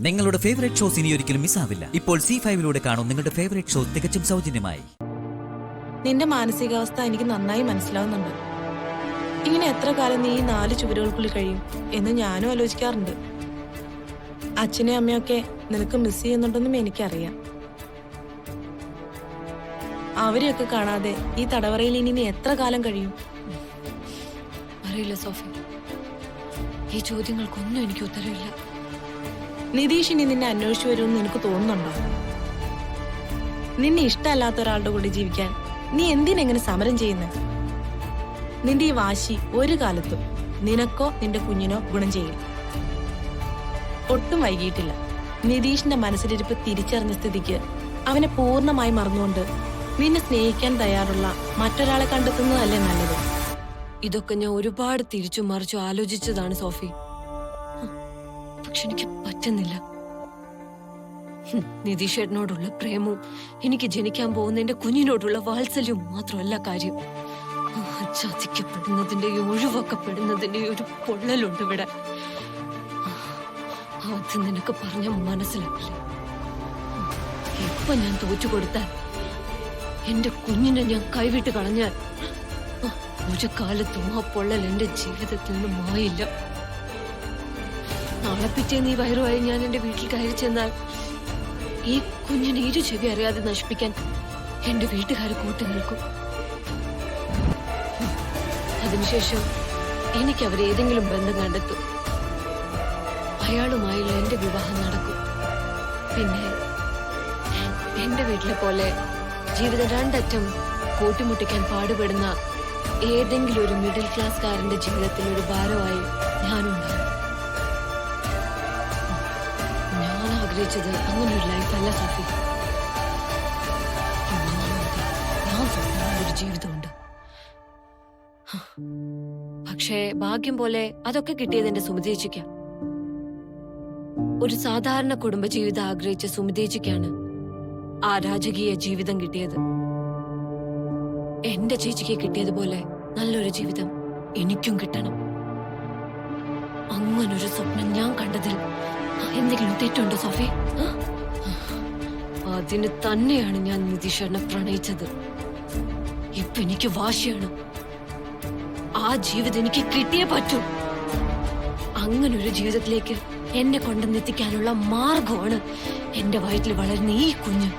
നിങ്ങളുടെ favourite shows ഇനി ഒരിക്കലും മിസ്സാവില്ല. ഇപ്പോൾ C5-ലൂടെ കാണും നിങ്ങളുടെ ഫേവറേറ്റ് ഷോ തികച്ചും സൗജന്യമായി. നിന്റെ മാനസികാവസ്ഥ എനിക്ക് നന്നായി മനസ്സിലാവുന്നുണ്ട്. ഇങ്ങനെ എത്ര കാലം നീ ഈ 4 ചുവരുകൾക്കുള്ളിൽ കഴിയും എന്ന് ഞാനും ആലോചിക്കാറുണ്ട്. അച്ഛനെയും അമ്മയൊക്കെ നിനക്ക് മിസ് ചെയ്യുന്നുണ്ടെന്നും എനിക്കറിയാം. അവരെയൊക്കെ കാണാതെ ഈ തടവറയിൽ ഇനി നീ എത്ര കാലം കഴിയും? അറിയില്ല സോഫി, ഈ ചോദ്യങ്ങൾക്കൊന്നും എനിക്ക് ഉത്തരവില്ല. നിതീഷ് ഇനി നിന്നെ അന്വേഷിച്ചു വരുമെന്ന് നിനക്ക് തോന്നുന്നുണ്ടോ? നിന്നെ ഇഷ്ടമല്ലാത്ത ഒരാളുടെ കൂടെ ജീവിക്കാൻ നീ എന്തിനെങ്ങനെ സമരം ചെയ്യുന്നത്? നിന്റെ ഈ വാശി ഒരു കാലത്തും നിനക്കോ നിന്റെ കുഞ്ഞിനോ ഗുണം ചെയ്യും. ഒട്ടും വൈകിയിട്ടില്ല. നിതീഷിന്റെ മനസ്സിലിരിപ്പ് തിരിച്ചറിഞ്ഞ സ്ഥിതിക്ക് അവനെ പൂർണ്ണമായി മറന്നുകൊണ്ട് നിന്നെ സ്നേഹിക്കാൻ തയ്യാറുള്ള മറ്റൊരാളെ കണ്ടെത്തുന്നതല്ലേ നല്ലത്? ഇതൊക്കെ ഞാൻ ഒരുപാട് തിരിച്ചു മറിച്ചു ആലോചിച്ചതാണ് സോഫി. പക്ഷെ എനിക്ക് പറ്റുന്നില്ല. നിതീഷ് ഏട്ടനോടുള്ള പ്രേമവും എനിക്ക് ജനിക്കാൻ പോകുന്ന എന്റെ കുഞ്ഞിനോടുള്ള വാത്സല്യവും മാത്രമല്ല കാര്യം. ചതിക്കപ്പെടുന്നതിന്റെയും ഒഴിവാക്കപ്പെടുന്നതിന്റെയും ഒരു പൊള്ളലുണ്ട് ഇവിടെ. അത് നിനക്ക് പറഞ്ഞ മനസ്സിലാവില്ല. ഇപ്പൊ ഞാൻ തോറ്റുകൊടുത്താൽ, എന്റെ കുഞ്ഞിനെ ഞാൻ കൈവിട്ട് കളഞ്ഞാൽ, ഒരു കാലത്തും ആ പൊള്ളൽ എന്റെ ജീവിതത്തിൽ നിന്നും മായില്ല. നാളെ പിറ്റേന്ന് ഈ വയറുമായി ഞാൻ എന്റെ വീട്ടിൽ കയറി ചെന്നാൽ ഈ കുഞ്ഞിനെ ഇരു ചെവി അറിയാതെ നശിപ്പിക്കാൻ എന്റെ വീട്ടുകാർ കൂട്ടി നിൽക്കും. അതിനുശേഷം എനിക്ക് അവരേതെങ്കിലും ബന്ധം കണ്ടെത്തും. അയാളുമായുള്ള എന്റെ വിവാഹം നടക്കും. പിന്നെ എന്റെ വീട്ടിലെ പോലെ ജീവിതം രണ്ടറ്റം കൂട്ടിമുട്ടിക്കാൻ പാടുപെടുന്ന ഏതെങ്കിലും ഒരു മിഡിൽ ക്ലാസ്സുകാരന്റെ ജീവിതത്തിൽ ഒരു ഭാരമായി ഞാനുണ്ടാകും. ഞാൻ ആഗ്രഹിച്ചത് അങ്ങനെ ഒരു ലൈഫല്ല സോഫി. ഞാൻ സ്വപ്നമുള്ള ഒരു ജീവിതമുണ്ട്. പക്ഷേ ഭാഗ്യം പോലെ അതൊക്കെ കിട്ടിയത് എന്റെ സുമതേച്ചിക്കാണ്. ഒരു സാധാരണ കുടുംബജീവിതം ആഗ്രഹിച്ച സുമതേച്ചിക്കാണ് ആ രാജകീയ ജീവിതം കിട്ടിയത്. എന്റെ ചേച്ചിക്ക് കിട്ടിയതുപോലെ നല്ലൊരു ജീവിതം എനിക്കും കിട്ടണം. അങ്ങനൊരു സ്വപ്നം ഞാൻ കണ്ടതിൽ എന്തെങ്കിലും തെറ്റുണ്ടോ സോഫി? അതിന് തന്നെയാണ് ഞാൻ നിതീഷേട്ടനെ പ്രണയിച്ചത്. ഇപ്പൊ എനിക്ക് വാശിയാണ്. ആ ജീവിതം എനിക്ക് കിട്ടിയേ പറ്റൂ. അങ്ങനൊരു ജീവിതത്തിലേക്ക് എന്നെ കൊണ്ടുവന്നെത്തിക്കാനുള്ള മാർഗമാണ് എന്റെ വയറ്റിൽ വളരുന്ന ഈ കുഞ്ഞ്.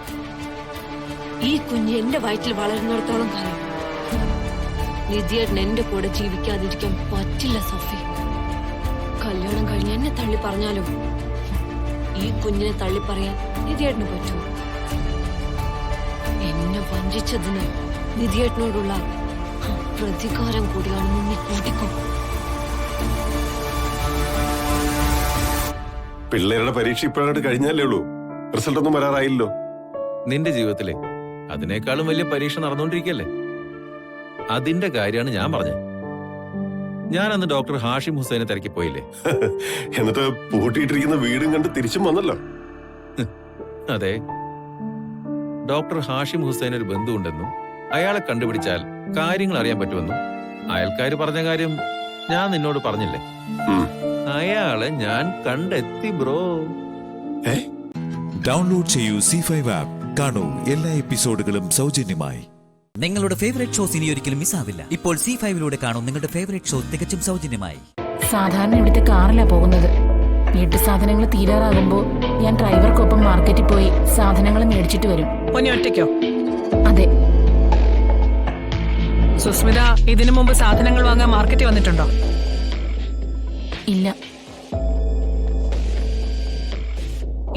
ഈ കുഞ്ഞ് എന്റെ വയറ്റിൽ വളരുന്നിടത്തോളം കാലം നിധിയേട്ടൻ എന്റെ കൂടെ ജീവിക്കാതിരിക്കാൻ പറ്റില്ല സോഫി. കല്യാണം കഴിഞ്ഞ് എന്നെ തള്ളി പറഞ്ഞാലും ഈ കുഞ്ഞിനെ തള്ളി പറയാൻ നിധിയേട്ടന് പറ്റുമോ? എന്നെ വഞ്ചിച്ചതിന് നിധിയേട്ടനോടുള്ള പ്രതികാരം കൂടിയാണെന്ന് നീ കൂട്ടിക്കോ. പിള്ളേരുടെ പരീക്ഷ ഇപ്പോഴായിട്ട് കഴിഞ്ഞാലേ ഉള്ളൂ. റിസൾട്ട് ഒന്നും വരാറായില്ലോ. നിന്റെ ജീവിതത്തിലെ അതിനേക്കാളും വലിയ പരീക്ഷ നടന്നുകൊണ്ടിരിക്കല്ലേ. അതിന്റെ കാര്യമാണ് ഞാൻ പറഞ്ഞത്. ഞാൻ അന്ന് ഡോക്ടർ ഹാഷിം ഹുസൈനെ തിരക്കി പോയില്ലേ? എന്നിട്ട് പൂട്ടിയിട്ടിരിക്കുന്ന വീടും കണ്ട് തിരിച്ചും വന്നല്ലോ. അതെ, ഡോക്ടർ ഹാഷിം ഹുസൈൻ ഒരു ബന്ധുവുണ്ടെന്നും അയാളെ കണ്ടുപിടിച്ചാൽ കാര്യങ്ങൾ അറിയാൻ പറ്റുമെന്നും അയൽക്കാര് പറഞ്ഞ കാര്യം ഞാൻ നിന്നോട് പറഞ്ഞില്ലേ? അയാളെ ഞാൻ കണ്ടെത്തി ബ്രോ. ഡൗൺലോഡ് ചെയ്യൂ C5 ആപ്പ്. കാണൂ എല്ലാ എപ്പിസോഡുകളും സൗജന്യമായി. നിങ്ങളുടെ ഫേവറേറ്റ് ഷോസ് ഇനി ഒരിക്കലും മിസ്സാവില്ല. ഇപ്പോൾ C5-ലൂടെ കാണും നിങ്ങളുടെ ഫേവറേറ്റ് ഷോ തികച്ചും സൗജന്യമായി. സാധാരണ ഇവിടുത്തെ കാറിലാ പോകുന്നത്. വീട്ടു സാധനങ്ങൾ തീരാറാകുമ്പോ ഞാൻ ഡ്രൈവർക്കൊപ്പം മാർക്കറ്റിൽ പോയി സാധനങ്ങൾ മേടിച്ചിട്ട് വരും. ഒറ്റയ്ക്കോ? അതെ. സുസ്മിത ഇതിനു മുമ്പ് സാധനങ്ങൾ വാങ്ങാൻ മാർക്കറ്റിൽ വന്നിട്ടുണ്ടോ? ഇല്ല.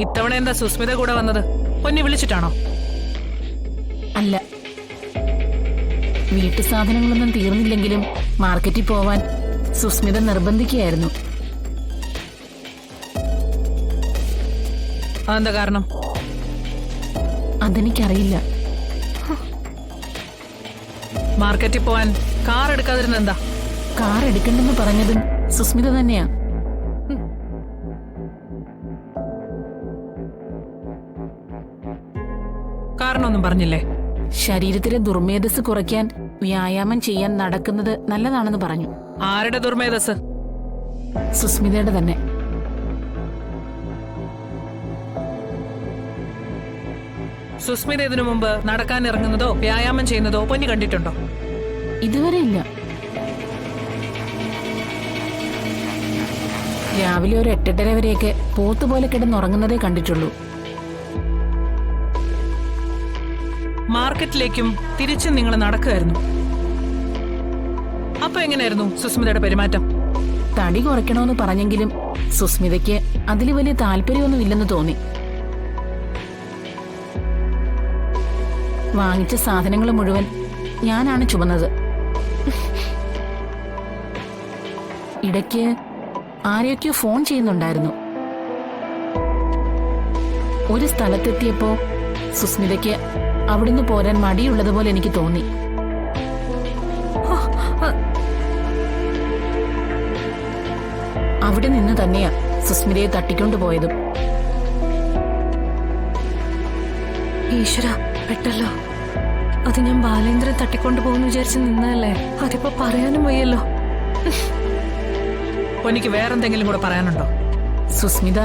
ഇത്തവണ എന്താ സുസ്മിത കൂടെ വന്നത്? പൊന്നി വിളിച്ചിട്ടാണോ? അല്ല, വീട്ടു സാധനങ്ങളൊന്നും തീർന്നില്ലെങ്കിലും മാർക്കറ്റിൽ പോവാൻ സുസ്മിത നിർബന്ധിക്കുകയായിരുന്നു. അതെന്താ കാരണം? അതെനിക്കറിയില്ല. മാർക്കറ്റിൽ പോവാൻ കാർ എടുക്കാതിരുന്ന എന്താ? കാർ എടുക്കണ്ടെന്ന് പറഞ്ഞതും സുസ്മിത തന്നെയാ. കാരണമൊന്നും പറഞ്ഞില്ലേ? ശരീരത്തിലെ ദുർമേധസ് കുറയ്ക്കാൻ വ്യായാമം ചെയ്യാൻ നടക്കുന്നത് നല്ലതാണെന്ന് പറഞ്ഞു. ആരുടെ ദുർമേധസ്? സുസ്മിതയുടെ തന്നെ. സുസ്മിത ഇതിനു മുമ്പ് നടക്കാൻ ഇറങ്ങുന്നതോ വ്യായാമം ചെയ്യുന്നതോ പൊന്നി കണ്ടിട്ടുണ്ടോ? ഇതുവരെ ഇല്ല. രാവിലെ ഒരു 8:30 വരെയൊക്കെ പോത്തുപോലെ കിടന്നുറങ്ങുന്നതേ കണ്ടിട്ടുള്ളൂ. മാർക്കറ്റിലേക്കും തിരിച്ചും നിങ്ങൾ നടക്കുമായിരുന്നു. അപ്പൊ എങ്ങനെയായിരുന്നു സുസ്മിതയുടെ പെരുമാറ്റം? തടി കുറയ്ക്കണമെന്ന് പറഞ്ഞെങ്കിലും സുസ്മിതയ്ക്ക് അതിൽ വലിയ താല്പര്യമൊന്നും ഇല്ലെന്ന് തോന്നി. വാങ്ങിച്ച സാധനങ്ങൾ മുഴുവൻ ഞാനാണ് ചുമന്നത്. ഇടയ്ക്ക് ആരെയൊക്കെയോ ഫോൺ ചെയ്യുന്നുണ്ടായിരുന്നു. ഒരു സ്ഥലത്തെത്തിയപ്പോ സുസ്മിതയ്ക്ക് അവിടുന്ന് പോരാൻ മടിയുള്ളതുപോലെ എനിക്ക് തോന്നി. അവിടെ നിന്ന് തന്നെയാ സുസ്മിതയെ തട്ടിക്കൊണ്ടുപോയതും. ഈശ്വര, പെട്ടല്ലോ. അത് ഞാൻ ബാലേന്ദ്രൻ തട്ടിക്കൊണ്ടു പോകുന്നു വിചാരിച്ച് നിന്നല്ലേ. അതിപ്പോ പറയാനും വയ്യല്ലോ. പൊന്നിക്ക് വേറെന്തെങ്കിലും കൂടെ പറയാനുണ്ടോ? സുസ്മിത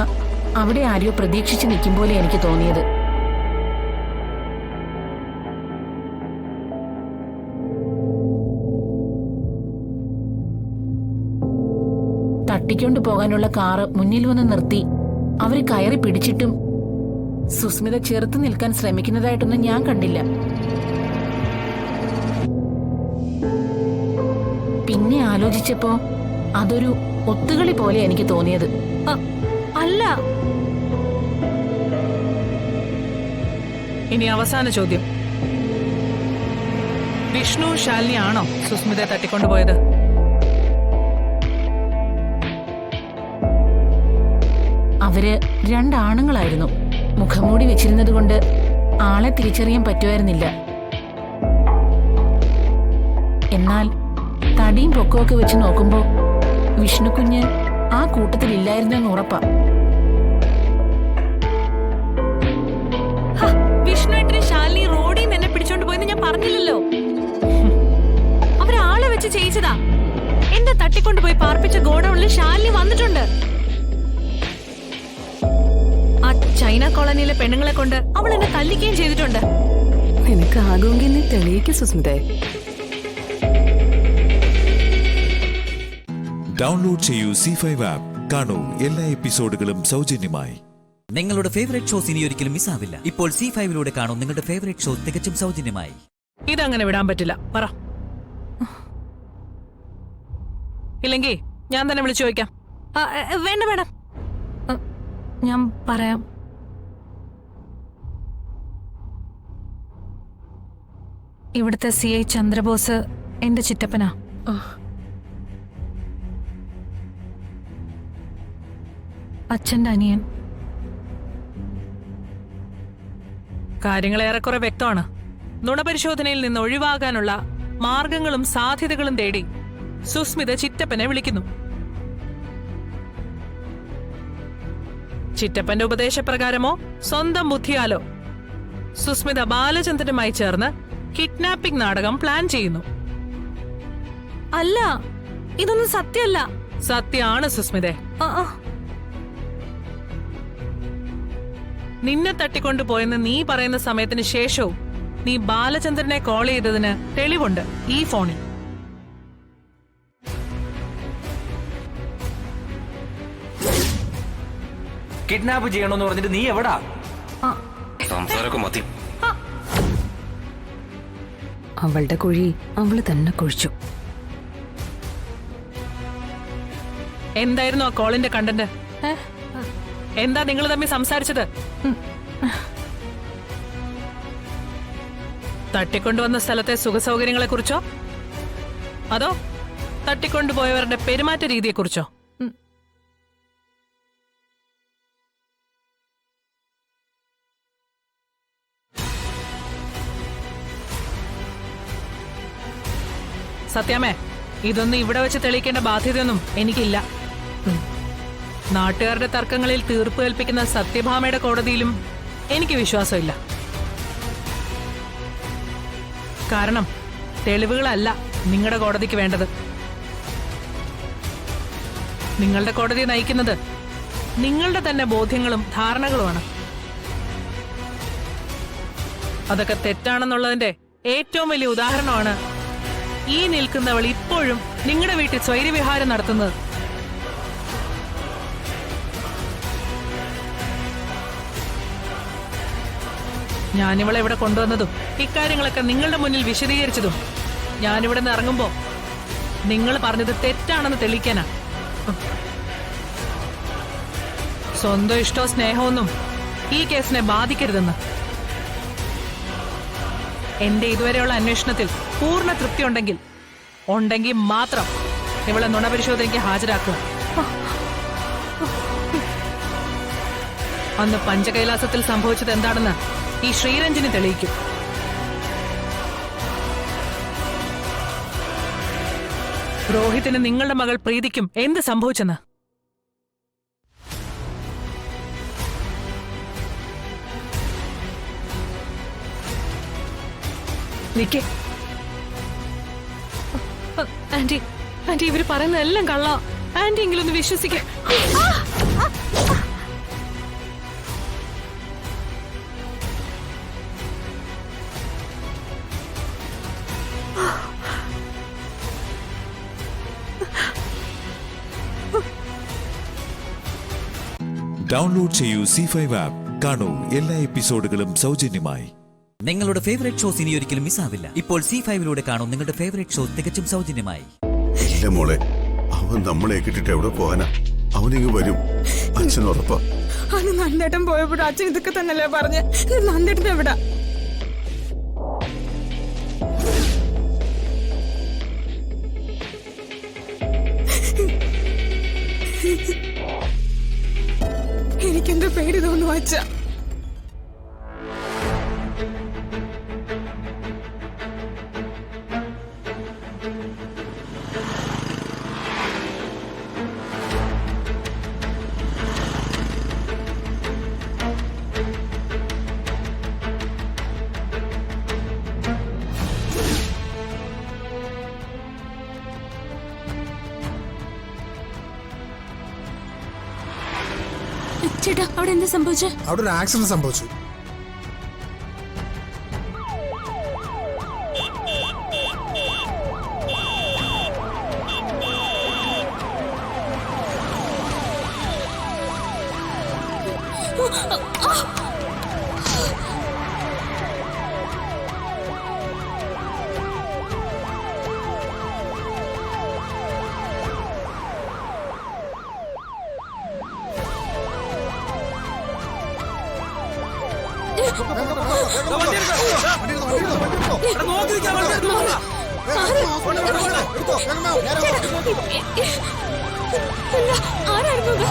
അവിടെ ആരെയോ പ്രതീക്ഷിച്ച് നിൽക്കും പോലെ എനിക്ക് തോന്നിയത്. തട്ടിക്കൊണ്ടു പോകാനുള്ള കാറ് മുന്നിൽ വന്ന് നിർത്തി അവര് കയറി പിടിച്ചിട്ടും സുസ്മിത ചെറുത്തു നിൽക്കാൻ ശ്രമിക്കുന്നതായിട്ടൊന്നും ഞാൻ കണ്ടില്ല. പിന്നെ ആലോചിച്ചപ്പോ അതൊരു ഒത്തുകളി പോലെ എനിക്ക് തോന്നിയത്. അല്ല. ഇനി അവസാന ചോദ്യം. വിഷ്ണു ശാലിനി ആണോ സുസ്മിതയെ തട്ടിക്കൊണ്ടുപോയത്? അവര് രണ്ടാണുങ്ങളായിരുന്നു. മുഖംമൂടി വെച്ചിരുന്നത് കൊണ്ട് ആളെ തിരിച്ചറിയാൻ പറ്റുമായിരുന്നില്ല. എന്നാൽ തടിയും പൊക്കമൊക്കെ വെച്ച് നോക്കുമ്പോ വിഷ്ണുക്കുഞ്ഞ് ആ കൂട്ടത്തിലില്ലായിരുന്നെന്ന് ഉറപ്പാ. വിഷ്ണുവേട്ടനെ ശാലിനി റോഡിൽ നിന്ന് എന്നെ പിടിച്ചോണ്ട് പോയെന്ന് ഞാൻ പറഞ്ഞില്ലല്ലോ. അവരാളെ വെച്ച് ചെയ്യിച്ചതാ. എന്റെ തട്ടിക്കൊണ്ടുപോയി പാർപ്പിച്ച ഗോഡൌണിൽ ശാലിനി വന്നിട്ടുണ്ട്. ആ ചൈന കോളനിയിലെ പെണ്ണുങ്ങളെ കൊണ്ട് അവൾ എന്നെ തല്ലിക്കുകയും ചെയ്തിട്ടുണ്ട്. നിനക്ക് ആകുമെങ്കിൽ നീ തെളിയിക്ക് സുസ്മിതേ. ഡൗൺലോഡ് ചെയ്യൂ C5 ആപ്പ്. കാണൂ എല്ലാ എപ്പിസോഡുകളും സൗജന്യമായി. നിങ്ങളുടെ ഫേവറേറ്റ് ഷോസ് ഇനി ഒരിക്കലും മിസ്സാവില്ല. ഇപ്പോൾ C5 കാണൂ നിങ്ങളുടെ ഫേവറേറ്റ് ഷോ തികച്ചും സൗജന്യമായി. ഇതങ്ങനെ വിടാൻ പറ്റില്ല. പറ. ഇല്ലെങ്കിൽ ഞാൻ തന്നെ വിളിച്ചു ചോദിക്കാം. വേണ്ട വേണം, ഞാൻ പറയാം. ഇവിടുത്തെ CI ചന്ദ്രബോസ് എന്റെ ചിറ്റപ്പനാ. അച്ഛന്റെ അനിയൻ. കാര്യങ്ങൾ ഏറെക്കുറെ വ്യക്തമാണ്. നുണപരിശോധനയിൽ നിന്ന് ഒഴിവാകാനുള്ള മാർഗങ്ങളും സാധ്യതകളും തേടി സുസ്മിത ചിറ്റപ്പനെ വിളിക്കുന്നു. ചിറ്റപ്പന്റെ ഉപദേശപ്രകാരമോ സ്വന്തം ബുദ്ധിയാലോ സുസ്മിത ബാലചന്ദ്രനുമായി ചേർന്ന് കിഡ്നാപ്പിംഗ് നാടകം പ്ലാൻ ചെയ്യുന്നു. അല്ല, ഇതൊന്നും സത്യമല്ല. സത്യമാണ് സുസ്മിതെ. നിന്നെ തട്ടിക്കൊണ്ടുപോയെന്ന് നീ പറയുന്ന സമയത്തിന് ശേഷവും നീ ബാലചന്ദ്രനെ കോൾ ചെയ്തതിന് തെളിവുണ്ട് ഈ ഫോണിൽ. കിഡ്നാപ്പ് ചെയ്യണമെന്ന് പറഞ്ഞിട്ട് നീ എവിടാ? സംസാരമൊക്കെ മതി. അവളുടെ കുഴി അവള് തന്നെ കുഴിച്ചു. എന്തായിരുന്നു ആ കോളിന്റെ കണ്ടന്റ്? എന്താ നിങ്ങൾ തമ്മിൽ സംസാരിച്ചത്? തട്ടിക്കൊണ്ടുവന്ന സ്ഥലത്തെ സുഖസൗകര്യങ്ങളെ കുറിച്ചോ അതോ തട്ടിക്കൊണ്ടുപോയവരുടെ പെരുമാറ്റ രീതിയെക്കുറിച്ചോ? സത്യമേ, ഇതൊന്നും ഇവിടെ വെച്ച് തെളിയിക്കേണ്ട ബാധ്യതയൊന്നും എനിക്കില്ല. നാട്ടുകാരുടെ തർക്കങ്ങളിൽ തീർപ്പ് കൽപ്പിക്കുന്ന സത്യഭാമയുടെ കോടതിയിലും എനിക്ക് വിശ്വാസമില്ല. കാരണം തെളിവുകളല്ല നിങ്ങളുടെ കോടതിക്ക് വേണ്ടത്. നിങ്ങളുടെ കോടതി നയിക്കുന്നത് നിങ്ങളുടെ തന്നെ ബോധ്യങ്ങളും ധാരണകളുമാണ്. അതൊക്കെ തെറ്റാണെന്നുള്ളതിന്റെ ഏറ്റവും വലിയ ഉദാഹരണമാണ് ഈ നിൽക്കുന്നവൾ ഇപ്പോഴും നിങ്ങളുടെ വീട്ടിൽ സ്വൈര്യവിഹാരം നടത്തുന്നത്. ഞാനിവളെ ഇവിടെ കൊണ്ടുവന്നതും ഇക്കാര്യങ്ങളൊക്കെ നിങ്ങളുടെ മുന്നിൽ വിശദീകരിച്ചതും ഞാനിവിടെ നിന്ന് ഇറങ്ങുമ്പോ നിങ്ങൾ പറഞ്ഞത് തെറ്റാണെന്ന് തെളിയിക്കാനാ. സ്വന്തം ഇഷ്ടോ സ്നേഹമൊന്നും ഈ കേസിനെ ബാധിക്കരുതെന്ന്. എന്റെ ഇതുവരെയുള്ള അന്വേഷണത്തിൽ പൂർണ്ണ തൃപ്തി ഉണ്ടെങ്കിൽ മാത്രം ഇവളെ നുണപരിശോധനയ്ക്ക് ഹാജരാക്കുക. അന്ന് പഞ്ചകൈലാസത്തിൽ സംഭവിച്ചത് എന്താണെന്ന് ഈ ശ്രീരഞ്ജിനി തെളിയിക്കും. രോഹിത്തിന് നിങ്ങളുടെ മകൾ പ്രീതിക്കും എന്ത് സംഭവിച്ചെന്ന് നിക്കേ. ആന്റി ആന്റി ഇവര് പറയുന്നതെല്ലാം കള്ള. ആന്റി എങ്കിലും ഒന്ന് വിശ്വസിക്കേ. ഡൗൺലോഡ് ചെയ്യൂ C5 ആപ്പ്. കാണൂ എല്ലാ എപ്പിസോഡുകളും സൗജന്യമായി. നിങ്ങളുടെ ഫേവറേറ്റ് ഷോസ് ഇനി ഒരിക്കലും മിസ്സാവില്ല. ഇപ്പോൾ C5 കാണൂ നിങ്ങളുടെ ഫേവറേറ്റ് ഷോ തികച്ചും സൗജന്യമായി. ഇല്ല മോളെ, അവൻ നമ്മളെ കിട്ടിട്ട് എവിടെ പോകാനാ? അവനിങ്ങ് വരും, അച്ഛൻ ഉറപ്പാ. അന്ന് നന്ദേട്ടൻ പോയപ്പോഴും അച്ഛൻ ഇതൊക്കെ തന്നെയല്ലേ പറഞ്ഞ. നന്ദേട്ടൻ എവിടാ? എനിക്കെന്തോ പേടി തോന്നുന്നു അച്ഛ. ചേട്ടാ, അവിടെ എന്താ സംഭവിച്ചേ? അവിടെ ഒരു ആക്സിഡന്റ് സംഭവിച്ചു.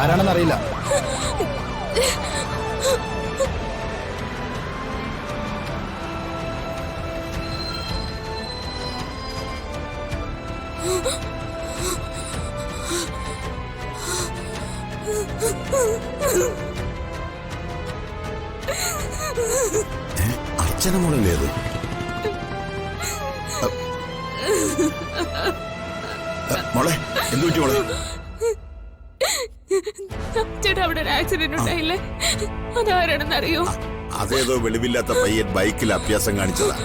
ആരാണെന്നറിയില്ല. അച്ഛനെ മോളല്ലേ അത്? മോളെ എന്ത് പറ്റി മോളെ? ചേട്ടാ, അവിടെ ഒരു ആക്സിഡന്റ് ഉണ്ടായില്ലേ? അതാരാണെന്ന് അറിയോ? അതേതോ വെളിവില്ലാത്ത പയ്യൻ ബൈക്കിൽ അഭ്യാസം കാണിച്ചതാ.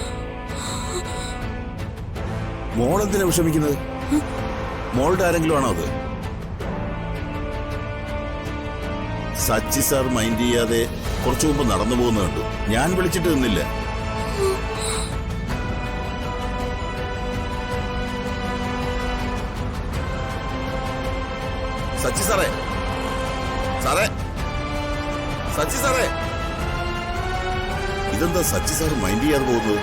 മോളെന്തിനാ വിഷമിക്കുന്നത്? മോളുടെ ആരെങ്കിലും ആണോ അത്? സച്ചി സാർ മൈൻഡ് ചെയ്യാതെ കുറച്ചു മുമ്പ് നടന്നു പോകുന്ന കണ്ടു. ഞാൻ വിളിച്ചിട്ട് നിന്നില്ല. സച്ചി സാറേ, സാറേ, സച്ചി സാറേ. ഇതെന്താ സച്ചി സാർ മൈൻഡ് ചെയ്യാതെ പോകുന്നത്?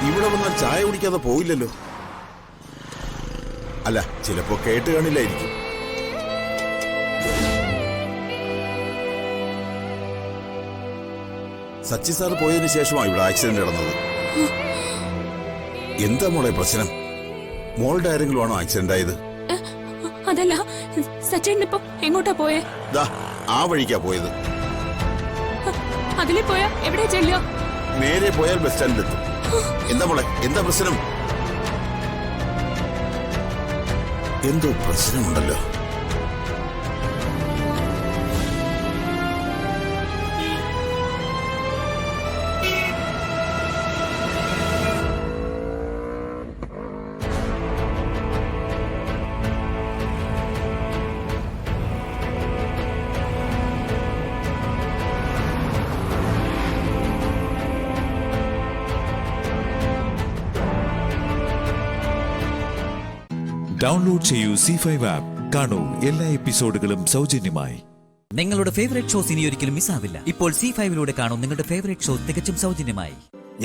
ഇവിടെ വന്നാൽ ചായ കുടിക്കാതെ പോയില്ലല്ലോ. അല്ല, ചിലപ്പോ കേട്ട് കാണില്ലായിരിക്കും. സച്ചി സാർ പോയതിനു ശേഷമാണ് ഇവിടെ ആക്സിഡന്റ് നടന്നത്. എന്താ മോളെ പ്രശ്നം? മോളുടെ ആരെങ്കിലും ആണോ ആക്സിഡന്റ് ആയത്? അതല്ല, സച്ചേട്ടൻ ഇപ്പൊ എങ്ങോട്ടാ പോയേ? ആ വഴിക്കാ പോയത്. അതിലെ പോയാ എവിടെ ചെല്ലോ? നേരെ പോയാൽ ബസ് സ്റ്റാൻഡിലെത്തും. എന്താ മോളെ, എന്താ പ്രശ്നം? എന്തോ പ്രശ്നമുണ്ടല്ലോ. ഡൗൺലോഡ് ചെയ്യൂ C5 ആപ്പ്. കാണൂ എല്ലാ എപ്പിസോഡുകളും സൗജന്യമായി. നിങ്ങളുടെ ഫേവറേറ്റ് ഷോസ് ഇനി ഒരിക്കലും മിസ്സാവില്ല. ഇപ്പോൾ C5ലൂടെ കാണൂ നിങ്ങളുടെ ഫേവറേറ്റ് ഷോ തികച്ചും സൗജന്യമായി.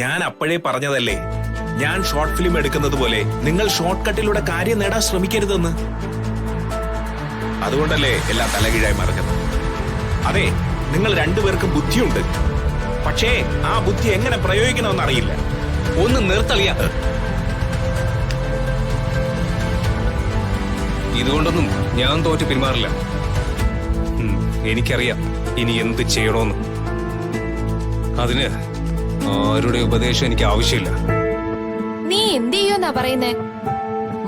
ഞാൻ അപ്പോഴേ പറഞ്ഞതല്ലേ, ഞാൻ ഷോർട്ട് ഫിലിം എടുക്കുന്നത് പോലെ നിങ്ങൾ ഷോർട്ട് കട്ടിലൂടെ കാര്യം നേടാൻ ശ്രമിക്കരുതെന്ന്. അതുകൊണ്ടല്ലേ എല്ലാം തലകീഴായി മറിഞ്ഞത്. അതെ, നിങ്ങൾ രണ്ടുപേർക്കും ബുദ്ധിയുണ്ട്, പക്ഷേ ആ ബുദ്ധി എങ്ങനെ പ്രയോഗിക്കണമെന്ന് അറിയില്ല. ഒന്ന് നിർത്തളിയ. ഇതുകൊണ്ടൊന്നും ഞാൻ തോറ്റ് പിന്മാറില്ല. എനിക്കറിയാം ഇനി എന്ത് ചെയ്യണോന്ന്. അതിന് ആരുടെ ഉപദേശം എനിക്ക് ആവശ്യമില്ല. നീ എന്ത് ചെയ്യുമെന്നാ പറയുന്നേ?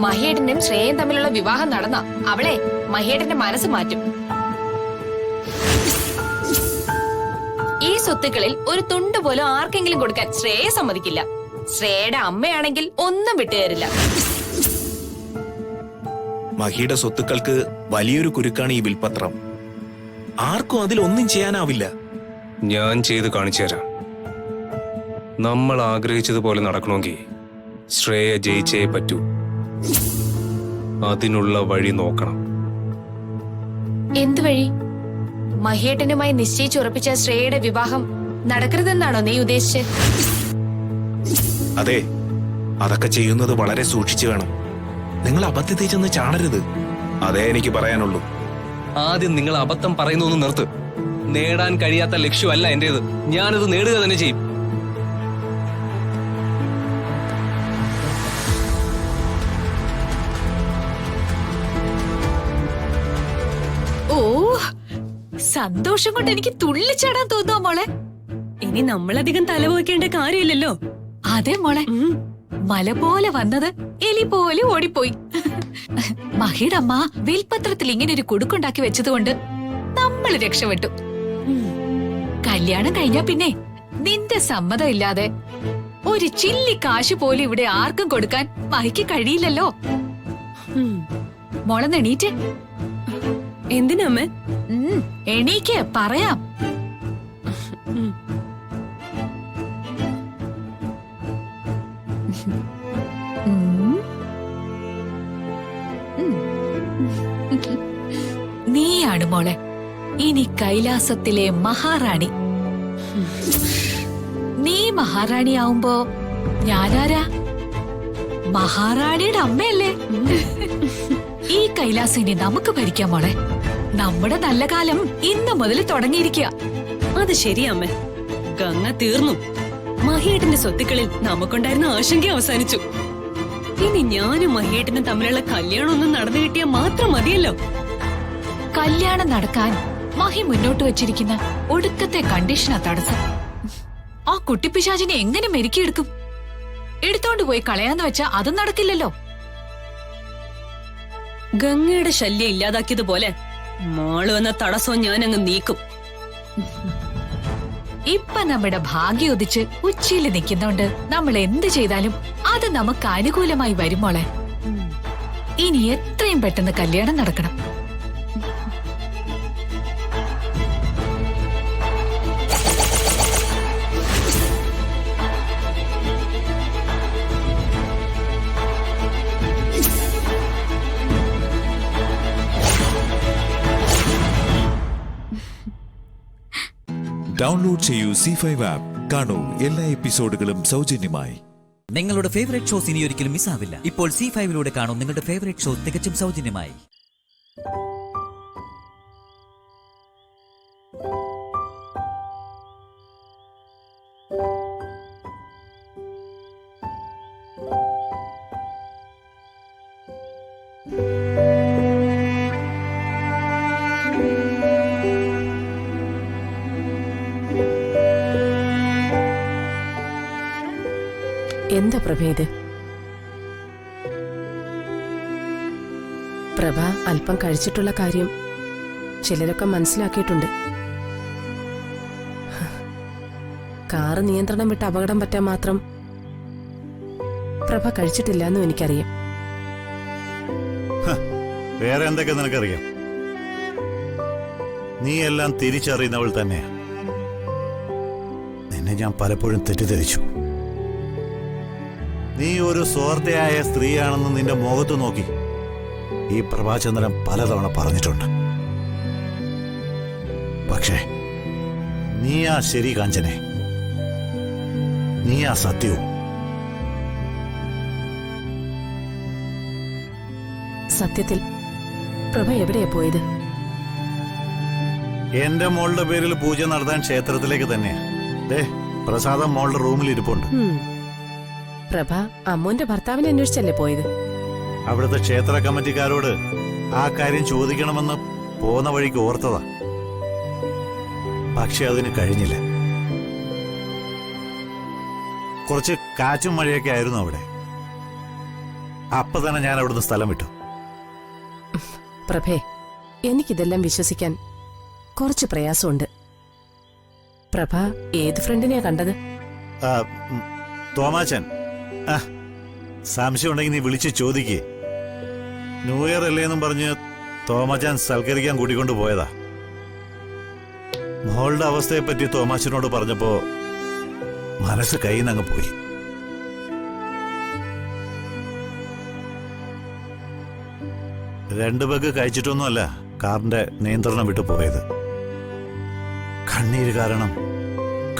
മഹേട്ടനും ശ്രേയയും തമ്മിലുള്ള വിവാഹം നടന്ന അവളെ മഹേട്ടന്റെ മനസ്സ് മാറ്റും. ഈ സ്വത്തുക്കളിൽ ഒരു തുണ്ട് പോലും ആർക്കെങ്കിലും കൊടുക്കാൻ ശ്രേയ സമ്മതിക്കില്ല. ശ്രേയയുടെ അമ്മയാണെങ്കിൽ ഒന്നും വിട്ടുതരില്ല. മഹിയുടെ സ്വത്തുക്കൾക്ക് വലിയൊരു കുരുക്കാണ് ഈ വിൽപത്രം. ആർക്കും അതിലൊന്നും ചെയ്യാനാവില്ല. ഞാൻ ചെയ്ത് കാണിച്ചു തരാം. നമ്മൾ ആഗ്രഹിച്ചതുപോലെ നടക്കണമെങ്കിൽ ശ്രേയ ജയിച്ചേ പറ്റൂ. അതിനുള്ള വഴി നോക്കണം. എന്തു വഴി? മഹേട്ടനുമായി നിശ്ചയിച്ചുറപ്പിച്ച ശ്രേയയുടെ വിവാഹം നടക്കരുതെന്നാണോ നീ ഉദ്ദേശിച്ചത്? അതെ, അതൊക്കെ ചെയ്യുന്നത് വളരെ സൂക്ഷിച്ചു വേണം. നിങ്ങൾ അബദ്ധത്തിൽ ചെന്ന് ചാടരുത്. അതേ എനിക്ക് പറയാനുള്ളൂ. ആദ്യം നിങ്ങൾ അബദ്ധം പറയുന്നൊന്ന് നിർത്ത്. നേടാൻ കഴിയാത്ത ലക്ഷ്യമല്ല എന്റേത്. ഞാനത് നേടുക തന്നെ ചെയ്യും. ഓ, സന്തോഷം കൊണ്ട് എനിക്ക് തുള്ളിച്ചാടാൻ തോന്നുവോ മോളെ? ഇനി നമ്മളധികം തലപോക്കേണ്ട കാര്യമില്ലല്ലോ. അതെ മോളെ, മല പോലെ വന്നത് എലി പോലെ ഓടിപ്പോയി. മഹിയുടെ അമ്മ വിൽപത്രത്തിൽ ഇങ്ങനെ ഒരു കുടുക്കുണ്ടാക്കി വെച്ചതുകൊണ്ട് നമ്മൾ രക്ഷപ്പെട്ടു. കല്യാണം കഴിഞ്ഞാ പിന്നെ നിന്റെ സമ്മതം ഇല്ലാതെ ഒരു ചില്ലി കാശ് പോലും ഇവിടെ ആർക്കും കൊടുക്കാൻ മഹിക്ക് കഴിയില്ലല്ലോ. മോളെ എണീറ്റ്. എന്തിനമ്മേ? എണീക്ക്, പറയാം. നീയാണ് മോളെ ഇനി കൈലാസത്തിലെ മഹാറാണി. നീ മഹാറാണിയാവുമ്പോ ഞാനാരാ? മഹാറാണിയുടെ അമ്മയല്ലേ? ഈ കൈലാസം ഇനി നമുക്ക് ഭരിക്കാം മോളെ. നമ്മുടെ നല്ല കാലം ഇന്ന് മുതൽ തുടങ്ങിയിരിക്കുക. അത് ശരിയമ്മേ. ഗംഗ തീർന്നു. മഹേട്ടന്റെ സ്വത്തുക്കളിൽ നമുക്കുണ്ടായിരുന്ന ആശങ്ക അവസാനിച്ചു. ഇനി ഞാനും മഹേട്ടനും തമ്മിലുള്ള കല്യാണം ഒന്നും നടന്നു കിട്ടിയാൽ മാത്രം മതിയല്ലോ. കല്യാണം നടക്കാൻ മഹി മുന്നോട്ട് വെച്ചിരിക്കുന്ന ഒടുക്കത്തെ കണ്ടീഷനാ തടസ്സം. ആ കുട്ടിപ്പിശാചിനെ എങ്ങനെ മെരുക്കിയെടുക്കും? എടുത്തോണ്ട് പോയി കളയാന്ന് വെച്ചാ അതും നടക്കില്ലല്ലോ. ഗംഗയുടെ ശല്യം ഇല്ലാതാക്കിയതുപോലെ മാളു എന്ന തടസ്സവും ഞാൻ അങ്ങ് നീക്കും. ഇപ്പൊ നമ്മുടെ ഭാഗ്യം ഉദിച്ച് ഉച്ചയിൽ നിൽക്കുന്നോണ്ട് നമ്മൾ എന്ത് ചെയ്താലും അത് നമുക്ക് അനുകൂലമായി വരുമോളെ. ഇനി എത്രയും പെട്ടെന്ന് കല്യാണം നടക്കണം. ഡൗൺലോഡ് ചെയ്യൂ C5 ആപ്പ്. കാണൂ എല്ലാ എപ്പിസോഡുകളും സൗജന്യമായി. നിങ്ങളുടെ ഫേവറേറ്റ് ഷോസ് ഇനി ഒരിക്കലും മിസ്സാവില്ല. ഇപ്പോൾ C5ലൂടെ കാണൂ നിങ്ങളുടെ ഫേവറേറ്റ് ഷോ തികച്ചും സൗജന്യമായി. എന്താ പ്രഭേത്? പ്രഭ അല്പം കഴിച്ചിട്ടുള്ള കാര്യം ചിലരൊക്കെ മനസ്സിലാക്കിയിട്ടുണ്ട്. കാറ് നിയന്ത്രണം വിട്ട് അപകടം പറ്റാൻ മാത്രം പ്രഭ കഴിച്ചിട്ടില്ല എന്നും എനിക്കറിയാം. വേറെ എന്തൊക്കെ നിനക്കറിയാം? നീ എല്ലാം തിരിച്ചറിയുന്നവൾ തന്നെയാ. നിന്നെ ഞാൻ പലപ്പോഴും തെറ്റിദ്ധരിച്ചു. നീ ഒരു സ്വാർത്ഥയായ സ്ത്രീയാണെന്ന് നിന്റെ മുഖത്ത് നോക്കി ഈ പ്രഭാചന്ദ്രൻ പലതവണ പറഞ്ഞിട്ടുണ്ട്. പക്ഷേ നീയാ ശരി കാഞ്ചനെ, നീയാ സത്യവും. സത്യത്തിൽ പ്രഭ എവിടെയാ പോയത്? എന്റെ മോളുടെ പേരിൽ പൂജ നടത്താൻ ക്ഷേത്രത്തിലേക്ക് തന്നെയാ. പ്രസാദം മോളുടെ റൂമിൽ ഇരിപ്പുണ്ട്. പ്രഭ അമ്മുവിന്റെ ഭർത്താവിനെ അന്വേഷിച്ചല്ലേ പോയത്? അവിടുത്തെ ക്ഷേത്ര കമ്മിറ്റിക്കാരോട് ആ കാര്യം ചോദിക്കണമെന്ന് പോന്ന വഴിക്ക് ഓർത്തതാ. പക്ഷെ അതിന് കഴിഞ്ഞില്ല. കുറച്ച് കാറ്റും മഴയൊക്കെ ആയിരുന്നു അവിടെ. അപ്പൊ തന്നെ ഞാൻ അവിടുന്ന് സ്ഥലം വിട്ടു. പ്രഭേ, എനിക്കിതെല്ലാം വിശ്വസിക്കാൻ കുറച്ച് പ്രയാസമുണ്ട്. പ്രഭ ഏത് ഫ്രണ്ടിനെയാ കണ്ടത്? തോമാച്ചൻ, സംശയം ഉണ്ടെങ്കിൽ നീ വിളിച്ച് ചോദിക്കേ. ന്യൂ ഇയർ അല്ലേന്നും പറഞ്ഞ് തോമാച്ചൻ സൽക്കരിക്കാൻ കൂട്ടിക്കൊണ്ട് പോയതാ. മോളുടെ അവസ്ഥയെപ്പറ്റി തോമാച്ചനോട് പറഞ്ഞപ്പോ മനസ്സ് കയ്യിന്നങ്ങ് പോയി. രണ്ടു പേർക്ക് കഴിച്ചിട്ടൊന്നുമല്ല കാറിന്റെ നിയന്ത്രണം വിട്ടു പോയത്. കണ്ണീര് കാരണം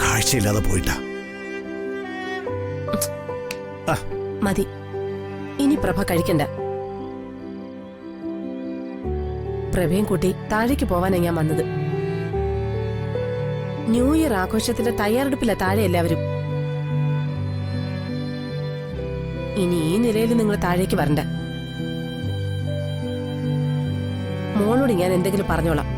കാഴ്ചയില്ലാതെ പോയിട്ടാ. മതി, ഇനി പ്രഭ കഴിക്കണ്ട. പ്രഭയും കൂട്ടി താഴേക്ക് പോവാനാ ഞാൻ വന്നത്. ന്യൂ ഇയർ ആഘോഷത്തിന്റെ തയ്യാറെടുപ്പില്ല താഴെ എല്ലാവരും. ഇനി ഈ നിലയിൽ നിങ്ങൾ താഴേക്ക് വരണ്ട. മോളോട് ഞാൻ എന്തെങ്കിലും പറഞ്ഞോളാം.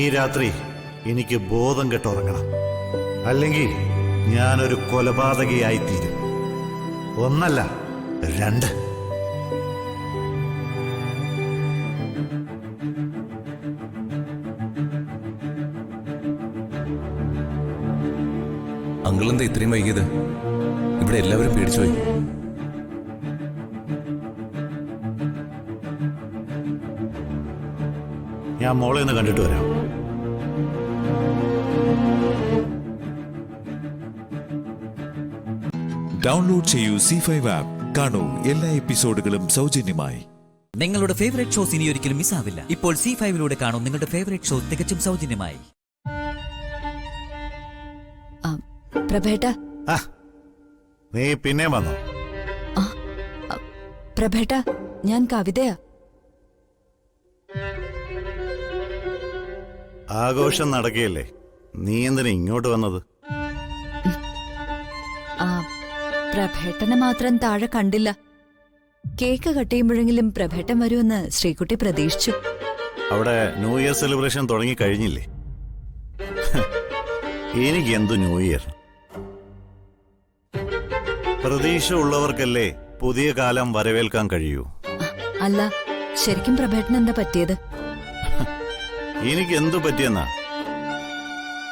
ഈ രാത്രി എനിക്ക് ബോധം കെട്ടുറങ്ങണം. അല്ലെങ്കിൽ ഞാനൊരു കൊലപാതകയായിത്തീരും. ഒന്നല്ല, രണ്ട്. അങ്കിളെന്താ ഇത്രയും വൈകിയത്? ഇവിടെ എല്ലാവരും പേടിച്ചുപോയി. ഞാൻ മോളെ ഒന്ന് കണ്ടിട്ട് വരാം. ഡൗൺലോഡ് ചെയ്യൂ C5 ആപ്പ്. കാണൂ എല്ലാ എപ്പിസോഡുകളും സൗജന്യമായി. നിങ്ങളുടെ ഫേവറേറ്റ് ഷോസ് ഇനി ഒരിക്കലും മിസ്സാവില്ല. ഇപ്പോൾ C5 കാണൂ നിങ്ങളുടെ ഫേവറേറ്റ് ഷോ തികച്ചും സൗജന്യമായി. പ്രഭേട്ട, നീ പിന്നെ വന്നോ? പ്രഭേട്ട, ഞാൻ കവിതയാ. ആഘോഷം നടക്കുകയല്ലേ, നീ എന്തിനാ ഇങ്ങോട്ട് വന്നത്? പ്രഭേട്ടനെ മാത്രം താഴെ കണ്ടില്ല. കേക്ക് കട്ട് ചെയ്യുമ്പോഴെങ്കിലും പ്രഭേട്ടൻ വരുമെന്ന് ശ്രീകുട്ടി പ്രതീക്ഷിച്ചു. അവിടെ ന്യൂ ഇയർ സെലിബ്രേഷൻ തുടങ്ങി കഴിഞ്ഞില്ലേ? എനിക്ക് എന്തു ന്യൂ ഇയർ? പ്രതീക്ഷ ഉള്ളവർക്കല്ലേ പുതിയ കാലം വരവേൽക്കാൻ കഴിയൂ. അല്ല, ശരിക്കും പ്രഭേട്ടൻ എന്താ പറ്റിയത്? എനിക്ക് എന്തു പറ്റിയെന്നാ?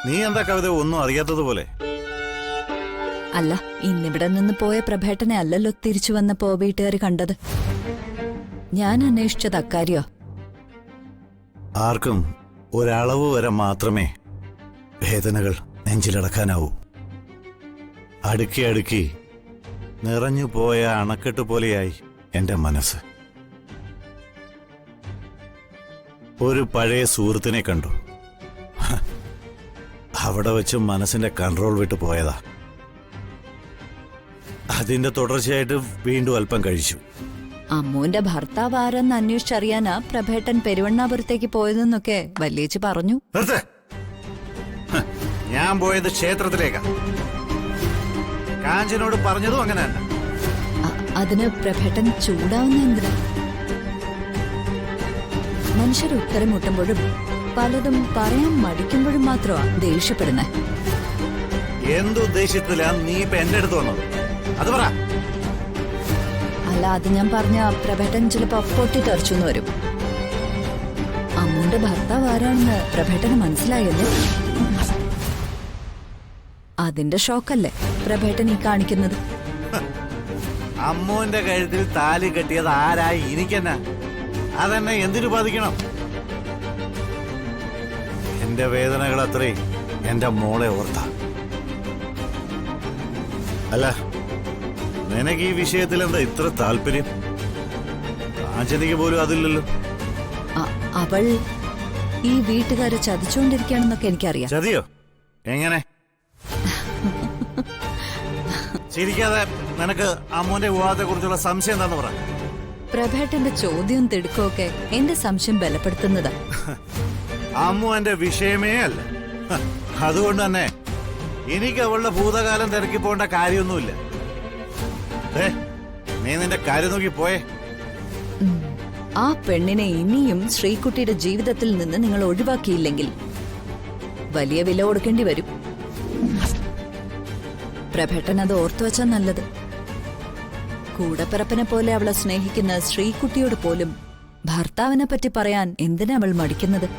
നീ എന്താ കവിത ഒന്നും അറിയാത്തതുപോലെ? അല്ല, ഇന്നിവിടെ നിന്ന് പോയ പ്രഭേട്ടനെ അല്ലല്ലോ തിരിച്ചു വന്നപ്പോ വീട്ടുകാർ കണ്ടത്. ഞാൻ അന്വേഷിച്ചത് അക്കാര്യോ. ആർക്കും ഒരളവ് വരെ മാത്രമേ വേദനകൾ നെഞ്ചിലടക്കാനാവൂ. അടുക്കി അടുക്കി നിറഞ്ഞു പോയ അണക്കെട്ട് പോലെയായി എന്റെ മനസ്സ്. ഒരു പഴയ സുഹൃത്തിനെ കണ്ടു. അവിടെ വെച്ച് മനസ്സിന്റെ കൺട്രോൾ വിട്ടു പോയതാ. അതിന്റെ തുടർച്ചയായിട്ട് വീണ്ടും അല്പം കഴിച്ചു. അമ്മുവിന്റെ ഭർത്താവ് ആരെന്ന് അന്വേഷിച്ചറിയാനാ പ്രഭേട്ടൻ പെരുവണ്ണാപുരത്തേക്ക് പോയതെന്നൊക്കെ വല്യേച്ചി പറഞ്ഞു. ഞാൻ പോയത് ക്ഷേത്രത്തിലേക്കാ. കാഞ്ചനോട് പറഞ്ഞതും അങ്ങനെ തന്നെ. അതിന് പ്രഭേട്ടൻ ചൂടാവുന്ന എന്തിനാ? മനുഷ്യർ ഉത്തരം മുട്ടുമ്പോഴും പലതും പറയാൻ മടിക്കുമ്പോഴും മാത്രമാ ദേഷ്യപ്പെടുന്നേ. എന്തുദ്ദേശത്തിലാ നീ ഇപ്പൊ എന്റെ അടുത്ത് വന്നത്? അത് പറ. അല്ല, അത് ഞാൻ പറഞ്ഞ പ്രഭേട്ടൻ ചിലപ്പോ പൊട്ടി തെറിച്ചു വരും. അമ്മുന്റെ ഭർത്താവ് ആരാണെന്ന് പ്രഭേട്ടന് മനസ്സിലായല്ലേ? അതിന്റെ ഷോക്കല്ലേ പ്രഭേട്ടൻ ഈ കാണിക്കുന്നത്? അമ്മുവിന്റെ കഴുത്തിൽ താലി കെട്ടിയത് ആരായി എനിക്കെന്നാ? അതെന്നെ എന്തിനു ബാധിക്കണം? നിന്റെ വേദനകൾ അത്രയും എന്റെ മോളെ ഓർത്ത. അല്ല, നിനക്ക് ഈ വിഷയത്തിൽ എന്താ ഇത്ര താല്പര്യം? കാഞ്ചനിക്ക് പോലും അതില്ലല്ലോ. അവൾ ഈ വീട്ടുകാരെ ചതിച്ചുകൊണ്ടിരിക്കുകയാണെന്നൊക്കെ എനിക്കറിയാം. ചതിയോ? എങ്ങനെ? ചിരിക്കാതെ നിനക്ക് അമ്മുവിന്റെ വിവാഹത്തെ കുറിച്ചുള്ള സംശയം എന്താന്ന് പറ. പ്രഭേട്ടന്റെ ചോദ്യവും തിടുക്കമൊക്കെ എന്റെ സംശയം ബലപ്പെടുത്തുന്നതാ. അമ്മു എന്റെ വിഷയമേ അല്ല. അതുകൊണ്ട് തന്നെ എനിക്ക് അവളുടെ ഭൂതകാലം തിരക്കി പോകേണ്ട കാര്യമൊന്നുമില്ല. നീ നിന്റെ കാര്യം നോക്കി പോയേ. ആ പെണ്ണിനെ ഇനിയും ശ്രീകുട്ടിയുടെ ജീവിതത്തിൽ നിന്ന് നിങ്ങൾ ഒഴിവാക്കിയില്ലെങ്കിൽ വലിയ വില കൊടുക്കേണ്ടി വരും. പ്രഭേട്ടൻ അത് ഓർത്തു വെച്ചാൽ നല്ലത്. കൂടപ്പിറപ്പിനെ പോലെ അവളെ സ്നേഹിക്കുന്ന ശ്രീകുട്ടിയോട് പോലും ഭർത്താവിനെ പറ്റി പറയാൻ എന്തിനാ അവൾ മടിക്കുന്നത്?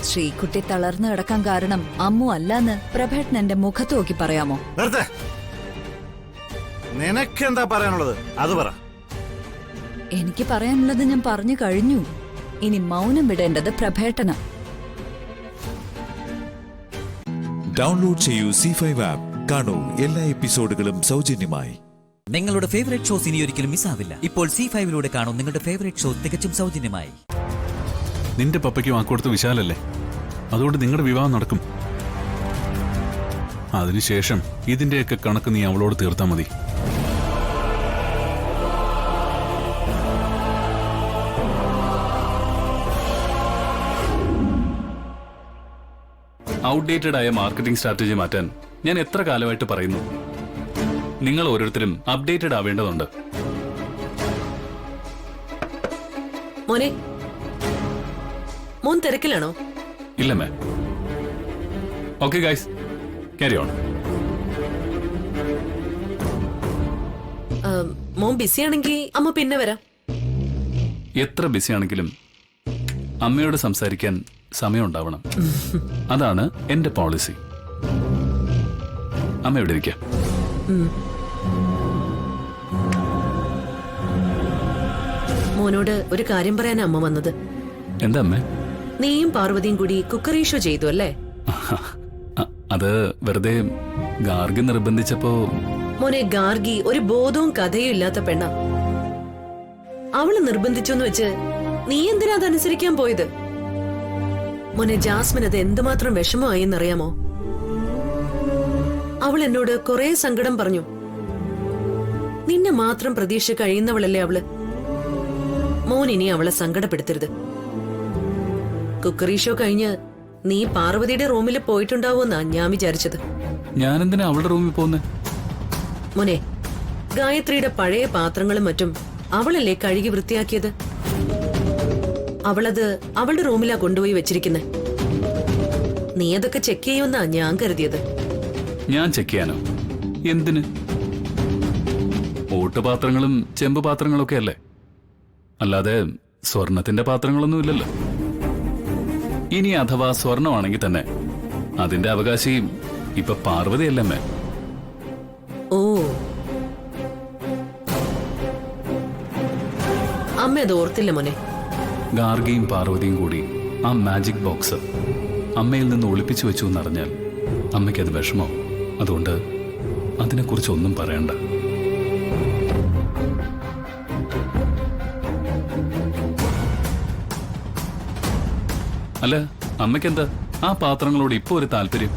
ശ്രീകുട്ടി തളർന്നു കിടക്കാൻ കാരണം അമ്മു അല്ലാന്ന് പ്രഭേട്ടൻ എന്റെ മുഖത്ത് നോക്കി പറയാമോ? നിനക്കെന്താ പറയാനുള്ളത് അത് പറ. എനിക്ക് പറയാനുള്ളത് ഞാൻ പറഞ്ഞു കഴിഞ്ഞു. ഇനി മൗനം വിടേണ്ടത് പ്രഭേട്ടന. ഡൗൺലോഡ് ചെയ്യൂ C5 ആപ്പ്. കാണൂ എല്ലാ എപ്പിസോഡുകളും സൗജന്യമായി. നിങ്ങളുടെ ഫേവറേറ്റ് ഷോസ് ഇനി ഒരിക്കലും മിസ്സാവില്ല. ഇപ്പോൾ C5 കാണൂ നിങ്ങളുടെ ഫേവറേറ്റ് ഷോ തികച്ചും സൗജന്യമായി. നിന്റെ പപ്പയ്ക്ക് വാക്കുകൊടുത്ത് വിശാലല്ലേ, അതുകൊണ്ട് നിങ്ങളുടെ വിവാഹം നടക്കും. അതിനുശേഷം ഇതിന്റെയൊക്കെ കണക്ക് നീ അവളോട് തീർത്താ മതി. ഔട്ട്ഡേറ്റഡ് ആയ മാർക്കറ്റിംഗ് സ്ട്രാറ്റജി മാറ്റാൻ ഞാൻ എത്ര കാലമായിട്ട് പറയുന്നു. നിങ്ങൾ ഓരോരുത്തരും അപ്ഡേറ്റഡ് ആവേണ്ടതുണ്ട്. മോനെ, മോൻ തിരക്കിലാണോ? ഇല്ല ma'am. Okay guys, carry on. മോൻ ബിസിയാണെങ്കിൽ അമ്മ പിന്നെ വരാം. എത്ര ബിസിയാണെങ്കിലും അമ്മയോട് സംസാരിക്കാൻ സമയം ഉണ്ടാവണം. അതാണ് എന്റെ പോളിസി. അമ്മ എവിടെ ഇരിക്കാം. മോനോട് ഒരു കാര്യം പറയാൻ അമ്മ വന്നത്. എന്താ അമ്മേ? നീയും പാർവതിയും കൂടി കുക്കറി ഷോ ചെയ്തു അല്ലേ? അത് വെറുതെ ഗാർഗി നിർബന്ധിച്ചപ്പോ. മോനെ, ഗാർഗി ഒരു ബോധവും കഥയും ഇല്ലാത്ത പെണ്ണ. അവള് നിർബന്ധിച്ചെന്ന് വെച്ച് നീ എന്തിനാ അതനുസരിക്കാൻ പോയത്? മോനെ, ജാസ്മിൻ അത് എന്തുമാത്രം വിഷമമായി എന്നറിയാമോ? അവൾ എന്നോട് കുറെ സങ്കടം പറഞ്ഞു. നിന്നെ മാത്രം പ്രതീക്ഷ കഴിയുന്നവളല്ലേ അവള്. മോൻ ഇനി അവളെ സങ്കടപ്പെടുത്തരുത്. കുക്കറി ഷോ കഴിഞ്ഞ് നീ പാർവതിയുടെ റൂമിൽ പോയിട്ടുണ്ടാവുമെന്നാ ഞാൻ വിചാരിച്ചത്. ഞാനെന്തിനാ അവളുടെ റൂമിൽ പോകുന്നേ? മോനെ, ഗായത്രിയുടെ പഴയ പാത്രങ്ങളും മറ്റും അവളല്ലേ കഴുകി വൃത്തിയാക്കിയത്. അവളത് അവളുടെ റൂമിലാ കൊണ്ടുപോയി വെച്ചിരിക്കുന്നെ. നീ അതൊക്കെ ചെക്ക് ചെയ്യുമെന്നാ ഞാൻ കരുതിയത്. ഞാൻ ചെക്ക് ചെയ്യാനോ? എന്തിന്? ഓട്ടുപാത്രങ്ങളും ചെമ്പ് പാത്രങ്ങളൊക്കെ അല്ലേ, അല്ലാതെ സ്വർണത്തിന്റെ പാത്രങ്ങളൊന്നും ഇല്ലല്ലോ. ഇനി അഥവാ സ്വർണമാണെങ്കിൽ തന്നെ അതിന്റെ അവകാശി ഇപ്പൊ പാർവതിയല്ലമ്മേ. ഓ, അമ്മ അത് ഓർത്തില്ല മോനെ. ഗാർഗിയും പാർവതിയും കൂടി ആ മാജിക് ബോക്സ് അമ്മയിൽ നിന്ന് ഒളിപ്പിച്ചു വെച്ചു എന്നറിഞ്ഞാൽ അമ്മയ്ക്കത് വിഷമോ. അതുകൊണ്ട് അതിനെക്കുറിച്ച് ഒന്നും പറയണ്ട. അല്ല, അമ്മയ്ക്കെന്താ ആ പാത്രങ്ങളോട് ഇപ്പൊ ഒരു താല്പര്യം?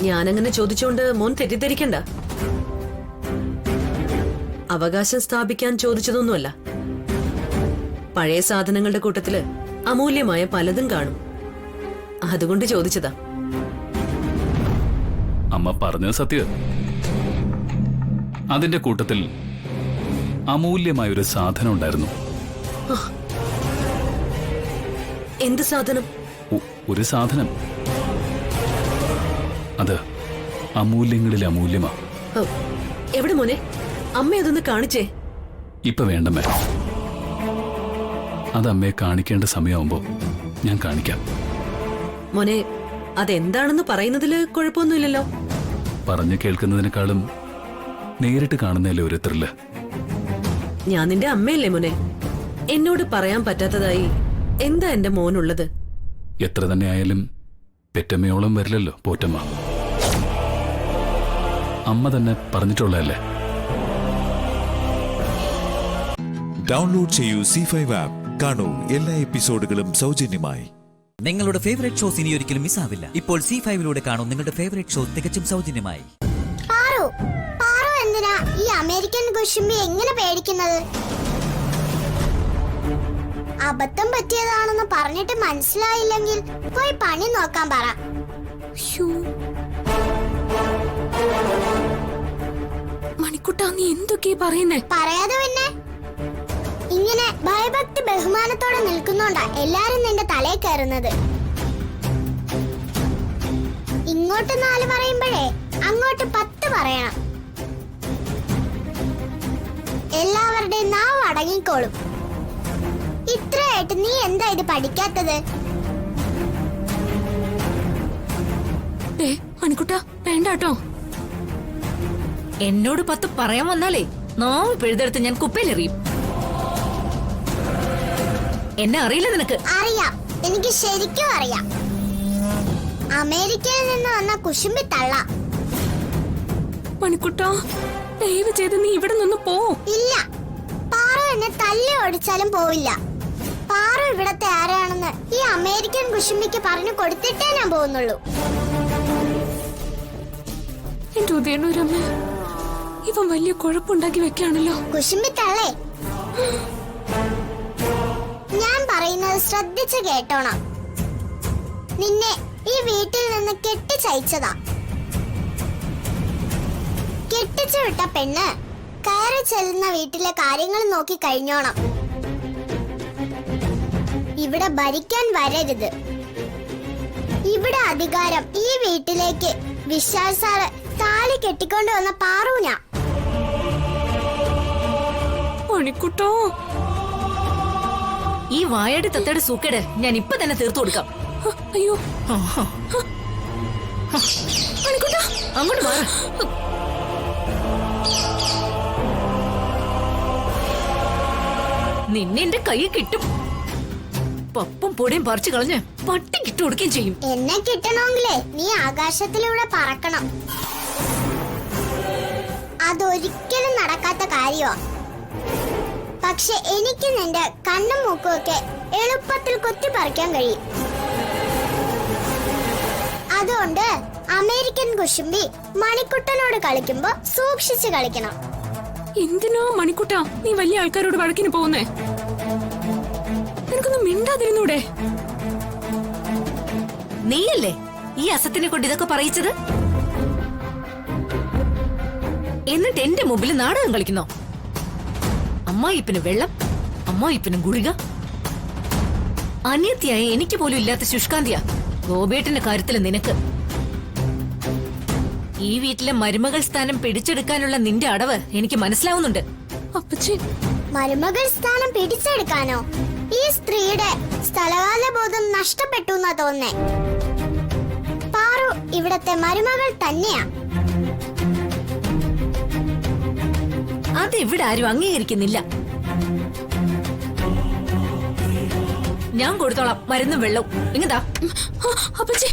ഞാനങ്ങനെ ചോദിച്ചോണ്ട് മോൻ തെറ്റിദ്ധരിക്കണ്ട. അവകാശം സ്ഥാപിക്കാൻ ചോദിച്ചതൊന്നുമല്ല. പഴയ സാധനങ്ങളുടെ കൂട്ടത്തില് അമൂല്യമായ പലതും കാണും, അതുകൊണ്ട് ചോദിച്ചതാ. അമ്മ പറഞ്ഞത് സത്യം. അതിന്റെ കൂട്ടത്തിൽ അമൂല്യമായൊരു സാധനം ഉണ്ടായിരുന്നു. എന്ത് സാധനം? ഒരു സാധനം. അത് അമൂല്യങ്ങളിൽ അമൂല്യമാ. എവിടെ മോനെ? അമ്മ അതൊന്ന് കാണിച്ചേ. ഇപ്പൊ വേണ്ടമ്മേ, അത് അമ്മയെ കാണിക്കേണ്ട സമയമാകുമ്പോ ഞാൻ കാണിക്കാം. മോനെ, അതെന്താണെന്ന് പറയുന്നതില് കുഴപ്പമൊന്നുമില്ലല്ലോ. പറഞ്ഞു കേൾക്കുന്നതിനേക്കാളും നേരിട്ട് കാണുന്നതല്ലേ ഒരു ത്രില്ല്. ഞാൻ നിന്റെ അമ്മയല്ലേ മോനെ? എന്നോട് പറയാൻ പറ്റാത്തതായി എന്താ എന്റെ മോനുള്ളത്? എത്ര തന്നെ ആയാലും പെറ്റമ്മയോളം വരില്ലല്ലോ പോറ്റമ്മ. അമ്മ തന്നെ പറഞ്ഞിട്ടുള്ളതല്ലേ. ഡൗൺലോഡ് ചെയ്യൂ C5 ആപ്പ്. കാണൂ എല്ലാ എപ്പിസോഡുകളും സൗജന്യമായി. നിങ്ങളുടെ ഫേവറേറ്റ് ഷോസ് ഇനി ഒരിക്കലും മിസ്സാവില്ല. ഇപ്പോൾ C5ലൂടെ കാണൂ നിങ്ങളുടെ ഫേവറേറ്റ് ഷോ തികച്ചും സൗജന്യമായി. എന്തിനാ ഈ അമേരിക്കൻ കുശുമ്പി എങ്ങനെ പേടിക്കുന്നത്? അബദ്ധം പറ്റിയതാണെന്ന് പറഞ്ഞിട്ട് മനസ്സിലായില്ലെങ്കിൽ പോയി പണി നോക്കാൻ പറ. മണിക്കുട്ടാ, നീ എന്തൊക്കെയാ പറയുന്നേ? പറയാതെ പിന്നെ ഇങ്ങനെ ഭയഭക്തി ബഹുമാനത്തോടെ നിൽക്കുന്നോണ്ടാ എല്ലാരും നിന്റെ തലയിൽ കയറുന്നത്. ഇങ്ങോട്ട് 4 പറയുമ്പോഴേ അങ്ങോട്ട് 10 പറയണം. എല്ലാവരുടെയും നാവ് അടങ്ങിക്കോളും. ഇത്രയായിട്ട് നീ എന്താ ഇത് പഠിക്കാത്തത്? മണിക്കുട്ടാ, വേണ്ടാട്ടോ. എന്നോട് 10 പറയാൻ വന്നാലേ നാവ് പിഴുതെടുത്ത് ഞാൻ കുപ്പയിലെറിയും. എന്നെ അറിയില്ല നിനക്ക്? അറിയാം, എനിക്ക് ശരിക്കും അറിയാം. അമേരിക്കയിൽ നിന്ന് വന്ന കുശുമ്പി തള്ള. മണിക്കുട്ടാ, ദയവ് ചെയ്ത് നീ ഇവിടെ നിന്ന് പോ. ഇല്ല, പാറു എന്നെ തല്ലി ഓടിച്ചാലും പോവില്ല. പാറു ഇവിടത്തെ ആരാണെന്ന് ഈ അമേരിക്കൻ കുശുമ്പിക്ക് പറഞ്ഞു കൊടുത്തിട്ടേ ഞാൻ പോകുന്നുള്ളൂ. എന്റെ ഉദയനൂരമ്മ, ഇവൻ വലിയ കുഴപ്പമുണ്ടാക്കി വെക്കാണല്ലോ. കുശുമ്പി തള്ളേ, ഞാൻ പറയുന്നത് ശ്രദ്ധിച്ച് കേട്ടോണം. നിന്നെ ഈ വീട്ടിൽ നിന്ന് കെട്ടിച്ചയച്ചതാ. കെട്ടിച്ചു വിട്ട പെണ്ണ് കയറി ചെല്ലുന്ന വീട്ടിലെ കാര്യങ്ങൾ നോക്കി കഴിഞ്ഞോണം. ഇവിടെ ഭരിക്കാൻ വരരുത്. ഇവിടെ അധികാരം ഈ വീട്ടിലേക്ക് വിശാൽ സാറ് താലി കെട്ടിക്കൊണ്ട് വന്ന പാറൂന. മണിക്കുട്ടോ, ഈ വായയുടെ തത്തയുടെ സൂക്കേട് ഞാൻ ഇപ്പൊ തന്നെ തീർത്തു കൊടുക്കാം. അയ്യോ മണിക്കുട്ടാ, അങ്ങോട്ട് മാറ. നിന്നെ എന്റെ കൈ കിട്ടും. പപ്പും പൊടിയും പറിച്ചു കളഞ്ഞ് പട്ടി കിട്ടു കൊടുക്കുകയും ചെയ്യും. എന്നെ കിട്ടണമെങ്കിലേ നീ ആകാശത്തിലൂടെ പറക്കണം. അതൊരിക്കലും നടക്കാത്ത കാര്യമാ. പക്ഷെ എനിക്ക് നിന്റെ കണ്ണും മൂക്കും ഒക്കെ എളുപ്പത്തിൽ കൊത്തി പറിക്കാൻ കഴിയും. അതുകൊണ്ട് അമേരിക്കൻ കുശുമ്പി മണിക്കുട്ടനോട് കളിക്കുമ്പോ സൂക്ഷിച്ച് കളിക്കണം. എന്തിനാ മണിക്കുട്ടാ നീ വലിയ ആൾക്കാരോട് വഴക്കിന് പോകുന്നേ? നിനക്കൊന്നും മിണ്ടാതിരുന്നൂടെ? നീയല്ലേ ഈ അസത്തിനെ കൊണ്ട് ഇതൊക്കെ പറയിച്ചത്? എന്നിട്ട് എന്റെ മുമ്പിൽ നാടകം കളിക്കുന്നോ? അമ്മായിപ്പിന് വെള്ളം, അമ്മായിപ്പിന് ഗുളിക. അനിയത്തിയായി എനിക്ക് പോലും ഇല്ലാത്ത ശുഷ്കാന്തിയാ ഗോപേട്ടന്റെ കാര്യത്തില് നിനക്ക്. ഈ വീട്ടിലെ മരുമകൾ സ്ഥാനം പിടിച്ചെടുക്കാനുള്ള നിന്റെ അടവ് എനിക്ക് മനസ്സിലാവുന്നുണ്ട്. അപ്പച്ചി, മരുമകൾ സ്ഥാനം പിടിച്ചെടുക്കാനോ? ഈ സ്ത്രീയുടെ സ്ഥലകാല ബോധം നഷ്ടപ്പെട്ടു എന്നാ തോന്നേ. പാറു ഇവിടത്തെ മരുമകൾ തന്നെയാ. അതിവിടെ ആരും അംഗീകരിക്കുന്നില്ല. ഞാൻ കൊടുത്തോളാം മരുന്നും വെള്ളവും. ഇങ്ങതാ അപ്പച്ചി.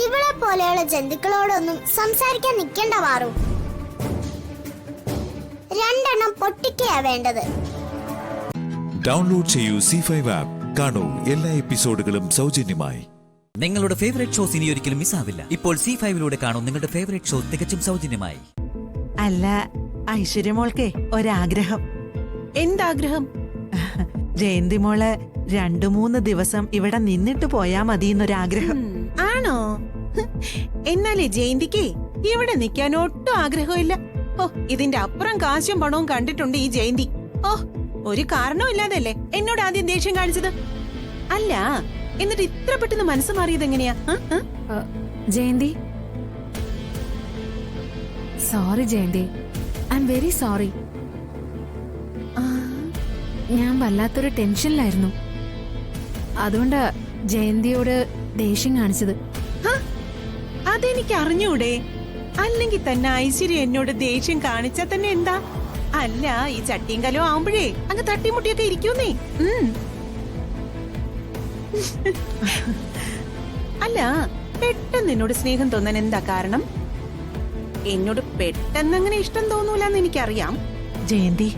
ഇവളെ പോലെയുള്ള ജന്തുക്കളോടൊന്നും സംസാരിക്കാൻ നിൽക്കേണ്ട വാറു. 2 എണ്ണം പൊട്ടിക്കയാ വേണ്ടത്. ഡൗൺലോഡ് ചെയ്യൂ C5 ആപ്പ്. കാണൂ എല്ലാ എപ്പിസോഡുകളും സൗജന്യമായി. നിങ്ങളുടെ ഫേവറേറ്റ് ഷോസ് ഇനി ഒരിക്കലും മിസ്സാവില്ല. ഇപ്പോൾ C5ലൂടെ കാണൂ നിങ്ങളുടെ ഫേവറേറ്റ് ഷോ തികച്ചും സൗജന്യമായി. അല്ല, ഐശ്വര്യമോൾക്ക് ഒരാഗ്രഹം. എന്താഗ്രഹം? ജയന്തി മോള് 2-3 ദിവസം ഇവിടെ നിന്നിട്ട് പോയാ മതി എന്നൊരാഗ്രഹം. ആണോ? എന്നാലേ ജയന്തിക്ക് ഇവിടെ നിൽക്കാൻ ഒട്ടും ആഗ്രഹമില്ല. ഓ, ഇതിന്റെ അപ്പുറം കാശും പണവും കണ്ടിട്ടുണ്ട് ഈ ജയന്തി. ഓ, ഒരു കാരണവും ഇല്ലാതല്ലേ എന്നോട് ആദ്യം ദേഷ്യം കാണിച്ചത്? അല്ല, എന്നിട്ട് ഇത്ര പെട്ടെന്ന് മനസ്സ് മാറിയത് എങ്ങനെയാ? Jayanti, sorry Jayanti, I am very sorry. ഞാൻ വല്ലാത്തൊരു ടെൻഷനിലായിരുന്നു. അതുകൊണ്ടാ ജയന്തിയോട് ദേഷ്യം കാണിച്ചത്. അതെനിക്ക് അറിഞ്ഞൂടെ? അല്ലെങ്കിൽ തന്നെ ഐശ്വര്യ എന്നോട് ദേഷ്യം കാണിച്ചാ തന്നെ എന്താ? അല്ല ഈ ചട്ടിയും കലവും ആവുമ്പോഴേ അങ്ങ് തട്ടിമുട്ടിയൊക്കെ ഇരിക്കുന്നേ. അല്ല, പെട്ടെന്ന് എന്നോട് സ്നേഹം തോന്നാൻ എന്താ കാരണം? എന്നോട് പെട്ടെന്ന് അങ്ങനെ ഇഷ്ടം തോന്നൂലെന്ന് എനിക്കറിയാം. ജയന്തി,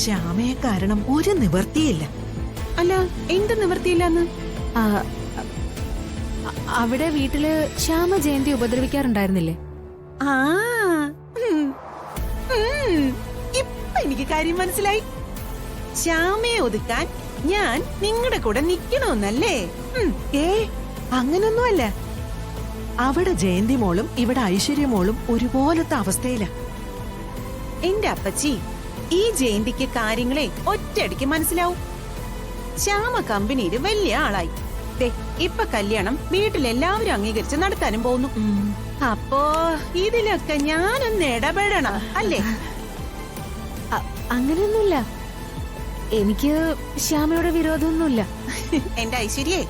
ശ്യാമയെ കാരണം ഒരു നിവർത്തിയില്ല. അല്ല, എന്ത് നിവർത്തിയില്ലെന്ന്? അവിടെ വീട്ടില് ശ്യാമ ജയന്തി ഉപദ്രവിക്കാറുണ്ടായിരുന്നില്ലേ? ആ, ഇപ്പൊ എനിക്ക് കാര്യം മനസ്സിലായി. ശ്യാമയെ ഒതുക്കാൻ ഞാൻ നിങ്ങളുടെ കൂടെ നിക്കണമെന്നല്ലേ? അങ്ങനൊന്നുമല്ല. അവിടെ ജയന്തി മോളും ഇവിടെ ഐശ്വര്യ മോളും ഒരുപോലത്തെ അവസ്ഥയില. എന്റെ അപ്പച്ചി, ഈ ജയന്തിക്ക് കാര്യങ്ങളെ ഒറ്റയടിക്ക് മനസ്സിലാവും. ശ്യാമ കമ്പനിയിൽ വലിയ ആളായി. ഇപ്പൊ കല്യാണം വീട്ടിലെല്ലാവരും അംഗീകരിച്ച് നടത്താനും പോകുന്നു. അപ്പോ ഇതിലൊക്കെ ഞാനൊന്ന് ഇടപെടണം അല്ലേ? അങ്ങനെയൊന്നുമില്ല. എനിക്ക് ശ്യാമയുടെ വിരോധമൊന്നുമില്ല. എന്റെ ഐശ്വര്യേ,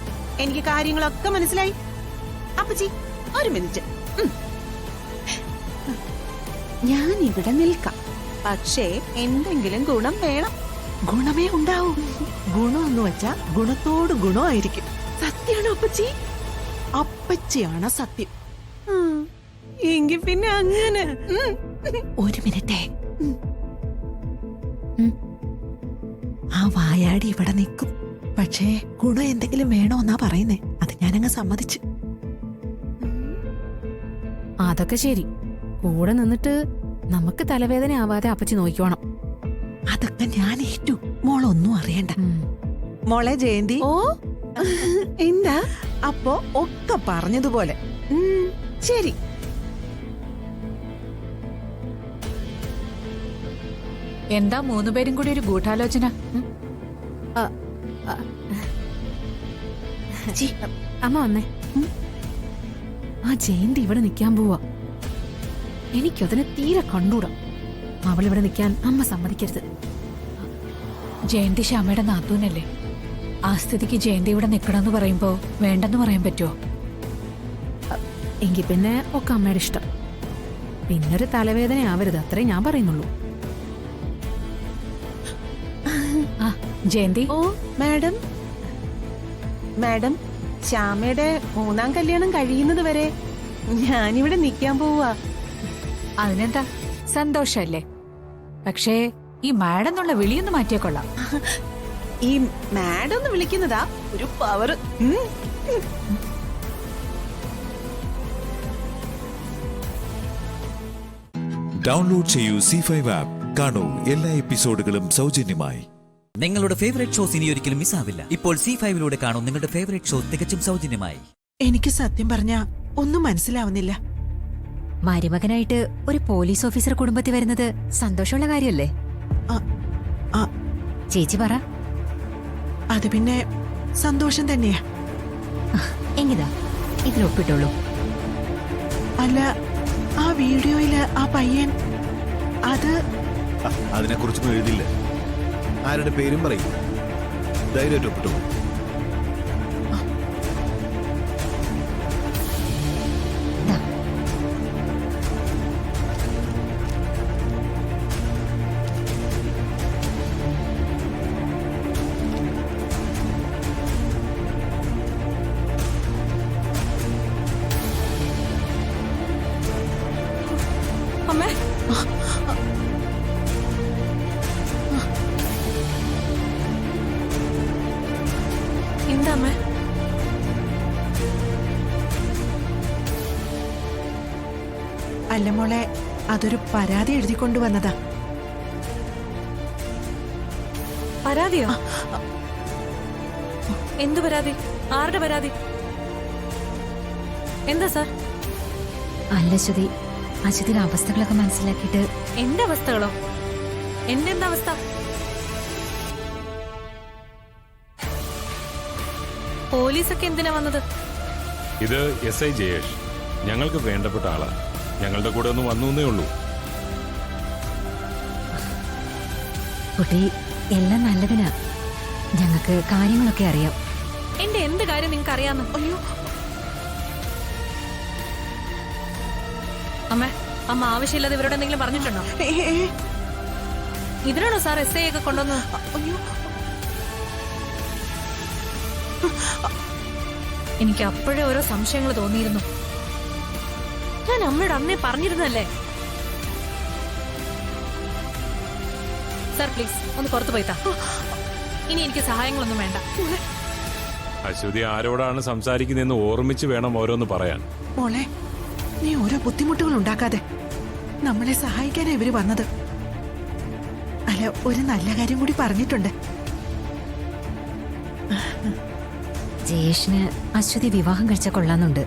എനിക്ക് കാര്യങ്ങളൊക്കെ മനസ്സിലായി. അപ്പച്ചി, ഒരു മിനിറ്റ്. ഞാൻ ഇവിടെ നിൽക്കാം, പക്ഷേ എന്തെങ്കിലും ഗുണം വേണം. ഗുണമേ ഉണ്ടാവും. ഗുണം എന്ന് വെച്ചാ ഗുണത്തോട് ഗുണമായിരിക്കും. സത്യാണോ അപ്പച്ചി? അപ്പച്ചിയാണ് സത്യം. എങ്കിൽ പിന്നെ അങ്ങനെ. ഒരു മിനിറ്റേ. ആ വായാടി ഇവിടെ നിൽക്കും. പക്ഷേ ഗുണം എന്തെങ്കിലും വേണോന്നാ പറയുന്നേ. അത് ഞാനങ്ങ് സമ്മതിച്ചു. അതൊക്കെ ശരി. കൂടെ നിന്നിട്ട് നമുക്ക് തലവേദന ആവാതെ അപ്പച്ചി നോക്കിക്കോണം. അതൊക്കെ ഞാൻ ഏറ്റു. മോളൊന്നും അറിയണ്ട. മോളെ ജയന്തി. ഓ, എന്താ? അപ്പോ ഒക്കെ പറഞ്ഞതുപോലെ. ശരി. എന്താ മൂന്നുപേരും കൂടി ഒരു ഗൂഢാലോചന? അമ്മ വന്നേ. ആ ജയന്തി ഇവിടെ നിൽക്കാൻ പോവാ. എനിക്കതിനെ തീരെ കണ്ടൂടാ. അവളിവിടെ നിൽക്കാൻ അമ്മ സമ്മതിക്കരുത്. ജയന്തി ശ്യാമയുടെ നാത്തൂനല്ലേ? ആ സ്ഥിതിക്ക് ജയന്തി ഇവിടെ നിൽക്കണമെന്ന് പറയുമ്പോ വേണ്ടെന്ന് പറയാൻ പറ്റുമോ? എങ്കിൽ പിന്നെ ഒക്കെ അമ്മയുടെ ഇഷ്ടം. പിന്നൊരു തലവേദന ആവരുത്, അത്രേ ഞാൻ പറയുന്നുള്ളൂ. ആ ജയന്തി. ഓ മാഡം. മാഡം, ശ്യാമയുടെ 3ാം കല്യാണം കഴിയുന്നത് വരെ ഞാനിവിടെ നിൽക്കാൻ പോവാ. അതിനെന്താ, സന്തോഷല്ലേ? പക്ഷേ ഈ മാഡം എന്നുള്ള വിളിയൊന്ന് മാറ്റിയേക്കൊള്ളാം. ഈ മാഡം ഒന്ന് വിളിക്കുന്നതാ ഒരു പവർ. ഡൗൺലോഡ് ചെയ്യൂ C5 ആപ്പ്. കാണൂ എല്ലാ എപ്പിസോഡുകളും സൗജന്യമായി. നിങ്ങളുടെ ഫേവറേറ്റ് ഷോസ് ഇനി ഒരിക്കലും മിസ്സാവില്ല. ഇപ്പോൾ C5ലൂടെ കാണൂ നിങ്ങളുടെ ഫേവറേറ്റ് ഷോ തികച്ചും സൗജന്യമായി. എനിക്ക് സത്യം പറഞ്ഞ ഒന്നും മനസ്സിലാവുന്നില്ല. മരുമകനായിട്ട് ഒരു പോലീസ് ഓഫീസർ കുടുംബത്തിൽ വരുന്നത് സന്തോഷമുള്ള കാര്യമല്ലേ? ചേച്ചി പറ. അത് പിന്നെ സന്തോഷം തന്നെയാ. എങ്ങിതാ ഇതിൽ ഒപ്പിട്ടുള്ളൂ. അല്ല, ആ വീഡിയോയില് ആ പയ്യൻ, അത് അതിനെ കുറിച്ചൊന്നും എഴുതില്ല. ആരുടെ പേരും പറയും. ധൈര്യമായിട്ട് ഒപ്പിട്ടു. എന്താ അമ്മ? അല്ല മോളെ, അതൊരു പരാതി എഴുതിക്കൊണ്ടുവന്നതാ. പരാതിയോ? എന്തു പരാതി? ആരുടെ പരാതി? എന്താ സാർ? അല്ല ശ്രുതി, അശ്വതിയുടെ അവസ്ഥകളൊക്കെ മനസ്സിലാക്കിയിട്ട്. എന്റെ അവസ്ഥകളോ? എന്റെ എന്താ അവസ്ഥ? പോലീസൊക്കെ എന്തിനാ വന്നത്? ഇത് SI ജയേഷ്. ഞങ്ങൾക്ക് വേണ്ടപ്പെട്ട ആളാ. ഞങ്ങളുടെ കൂടെ ഒന്ന് വന്നേ ഉള്ളൂ. കുട്ടി, എല്ലാം നല്ലതിനാ. ഞങ്ങൾക്ക് കാര്യങ്ങളൊക്കെ അറിയാം. എന്റെ എന്ത് കാര്യം നിങ്ങൾക്ക് അറിയാന്ന്? അയ്യോ അമ്മ, അമ്മ ആവശ്യമില്ലാതെ ഇവരോട് എന്തെങ്കിലും പറഞ്ഞിട്ടുണ്ടോ? ഇതിനാണോ സാർ SI ഒക്കെ കൊണ്ടുവന്നത്? അയ്യോ, എനിക്ക് അപ്പോഴേ ഓരോ സംശയങ്ങൾ തോന്നിയിരുന്നു. ഞാൻ അമ്മയോട് അന്നേ പറഞ്ഞിരുന്നല്ലേ. സാർ പ്ലീസ് ഒന്ന് പുറത്തു പോയിത്താ. ഇനി എനിക്ക് സഹായങ്ങളൊന്നും വേണ്ട. അശ്വതി ആരോടാണ് സംസാരിക്കുന്നതെന്ന് ഓർമ്മിച്ച് വേണം ഓരോന്ന് പറയാൻ. മോളെ, നീ ഓരോ ബുദ്ധിമുട്ടുകൾ ഉണ്ടാക്കാതെ. നമ്മളെ സഹായിക്കാനാ ഇവര് വന്നത്. അല്ല, ഒരു നല്ല കാര്യം കൂടി പറഞ്ഞിട്ടുണ്ട്. ജയേഷിന് അശ്വതി വിവാഹം കഴിച്ച കൊള്ളാന്നുണ്ട്.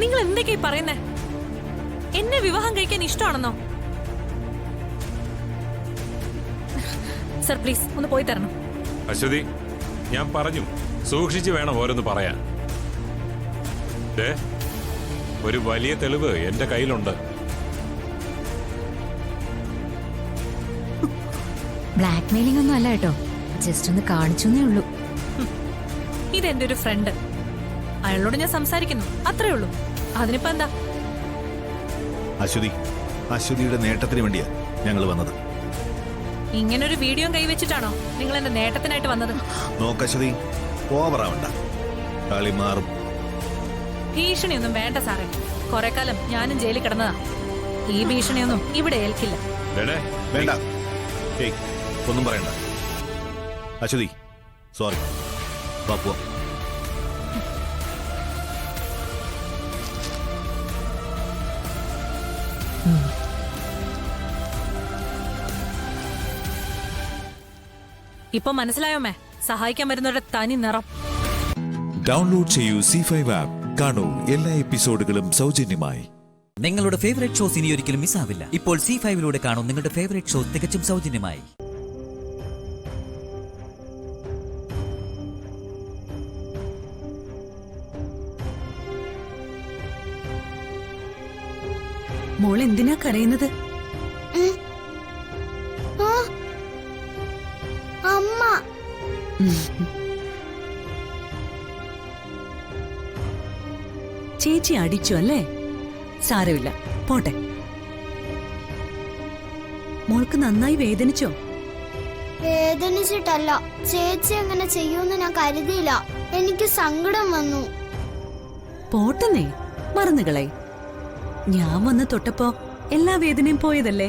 നിങ്ങൾ എന്തൊക്കെയാ പറയുന്നേ? എന്നെ വിവാഹം കഴിക്കാൻ ഇഷ്ടമാണെന്നോ? സർ പ്ലീസ് ഒന്ന് പോയി തരണം. അശ്വതി, ഞാൻ പറഞ്ഞു സൂക്ഷിച്ച് വേണം ഓരോന്ന് പറയാൻ. ഒരു വലിയ തെളിവ് എന്റെ കയ്യിലുണ്ട്. ബ്ലാക്ക് മെയിലിംഗ് ഒന്നും അല്ല കേട്ടോ, ജസ്റ്റ് ഒന്ന് കാണിച്ചേ ഉള്ളൂ. ഇതെന്റെ ഒരു ഫ്രണ്ട്, അയാളോട് ഞാൻ സംസാരിക്കുന്നു, അത്രേ ഉള്ളൂ. അതിനിപ്പോ എന്താ? അശ്വതിയുടെ നേട്ടത്തിന് വേണ്ടിയാ ഞങ്ങൾ വന്നത്. ഇങ്ങനൊരു വീഡിയോ കൈവച്ചിട്ടാണോ നിങ്ങൾ എന്റെ നേട്ടത്തിനായിട്ട് വന്നത്? നോക്കശ്വതി, ഓവറാവണ്ട, കളി മാറും. ഭീഷണിയൊന്നും വേണ്ട സാറേ. കുറെ കാലം ഞാനും ജയിലിൽ കിടന്നതാ. ഈ ഭീഷണിയൊന്നും ഇവിടെ ഏൽക്കില്ല. വേണ്ട, ഒന്നും പറയണ്ട. അശ്വതി, സോറി. പോവാം. ഇപ്പൊ മനസ്സിലായോമേ സഹായിക്കാൻ വരുന്നവരുടെ തനി നിറം. ഡൗൺലോഡ് ചെയ്യൂ C5 ആപ്പ്. കാണൂ എല്ലാ എപ്പിസോഡുകളും സൗജന്യമായി. നിങ്ങളുടെ ഫേവറേറ്റ് ഷോസ് ഇനി ഒരിക്കലും മിസ്സാവില്ല. ഇപ്പോൾ C5 കാണൂ നിങ്ങളുടെ ഫേവറേറ്റ് ഷോ തികച്ചും സൗജന്യമായി. മോൾ എന്തിനാ കരയുന്നത്? അമ്മ. ചേച്ചി അടിച്ചു അല്ലേ? സാരമില്ല, പോട്ടെ. മോൾക്ക് നന്നായി വേദനിച്ചോ? വേദനിച്ചിട്ടല്ല, ചേച്ചി അങ്ങനെ ചെയ്യൂന്ന് ഞാൻ കരുതിയില്ല. എനിക്ക് സങ്കടം വന്നു. പോട്ടെന്നേ, മറന്നുകളെ. ഞാൻ വന്ന് തൊട്ടപ്പോ എല്ലാ വേദനയും പോയതല്ലേ?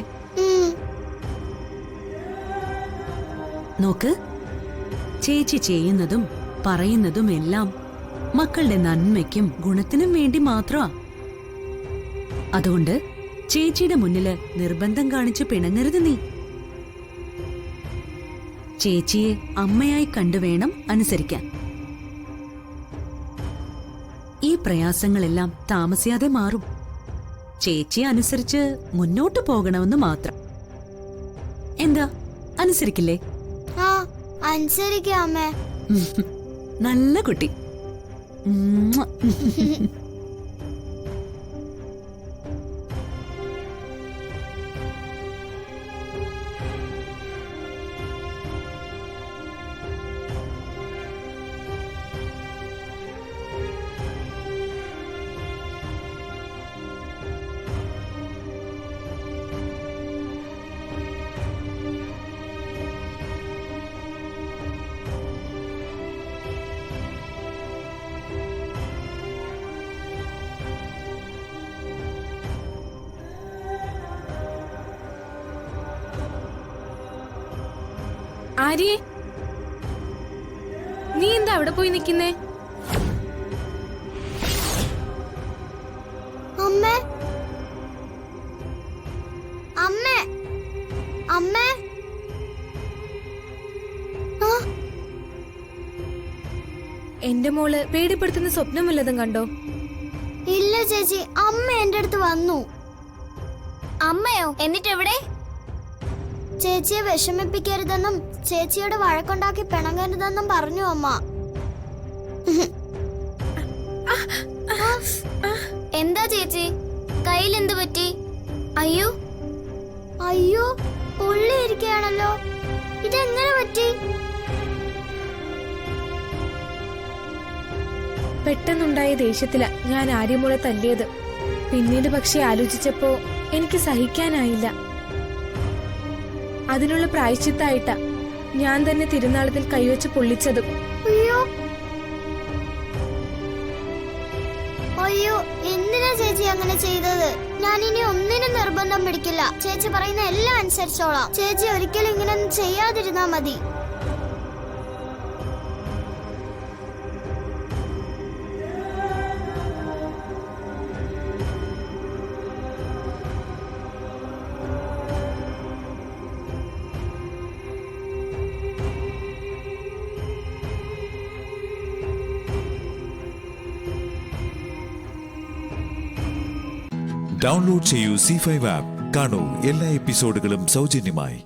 നോക്ക്, ചേച്ചി ചെയ്യുന്നതും പറയുന്നതും എല്ലാം മക്കളുടെ നന്മയ്ക്കും ഗുണത്തിനും വേണ്ടി മാത്രമാ. അതുകൊണ്ട് ചേച്ചിയുടെ മുന്നില് നിർബന്ധം കാണിച്ച് പിണങ്ങരുത് നീ. ചേച്ചിയെ അമ്മയായി കണ്ടുവേണം അനുസരിക്കാൻ. ഈ പ്രയാസങ്ങളെല്ലാം താമസിയാതെ മാറും. ചേച്ചിയെ അനുസരിച്ച് മുന്നോട്ട് പോകണമെന്ന് മാത്രം. എന്താ, അനുസരിക്കില്ലേ? അനുസരിക്കാം അമ്മേ. നല്ല കുട്ടി. ആര്യേ, നീ എന്താ അവിടെ പോയി നിൽക്കുന്നേ? അമ്മേ, അമ്മേ, അമ്മേ. എന്റെ മോള് പേടിപ്പെടുത്തുന്ന സ്വപ്നം വല്ലതും കണ്ടോ? ഇല്ല ചേച്ചി, അമ്മ എന്റെ അടുത്ത് വന്നു. അമ്മയോ? എന്നിട്ട് എവിടെ? ചേച്ചിയെ വിഷമിപ്പിക്കരുതെന്നും ചേച്ചിയോട് വഴക്കുണ്ടാക്കി പിണങ്ങരുതെന്നും പറഞ്ഞു അമ്മ. എന്താ ചേച്ചി, കയ്യിൽ എന്ത് പറ്റി? അയ്യോ അയ്യോ, പൊള്ളിയിരിക്കുകയാണല്ലോ. ഇതെങ്ങനെ പറ്റി? പെട്ടെന്നുണ്ടായ ദേഷ്യത്തില ഞാൻ ആര്യമോളെ തല്ലിയത്. പിന്നീട് പക്ഷെ ആലോചിച്ചപ്പോ എനിക്ക് സഹിക്കാനായില്ല. അതിനുള്ള പ്രായശ്ചിത്തായിട്ടാ ഞാൻ തന്നെ തിരുനാളത്തിൽ കൈവച്ച് പൊള്ളിച്ചതും. അയ്യോ അയ്യോ, എന്തിനാ ചേച്ചി അങ്ങനെ ചെയ്തത്? ഞാൻ ഇനി ഒന്നിനും നിർബന്ധം പിടിക്കില്ല. ചേച്ചി പറയുന്ന എല്ലാം അനുസരിച്ചോളാം. ചേച്ചി ഒരിക്കലും ഇങ്ങനൊന്നും ചെയ്യാതിരുന്നാ മതി. ഡൗൺലോഡ് ചെയ്യൂ C5 ആപ്പ്. കാണൂ എല്ലാ എപ്പിസോഡുകളും സൗജന്യമായി.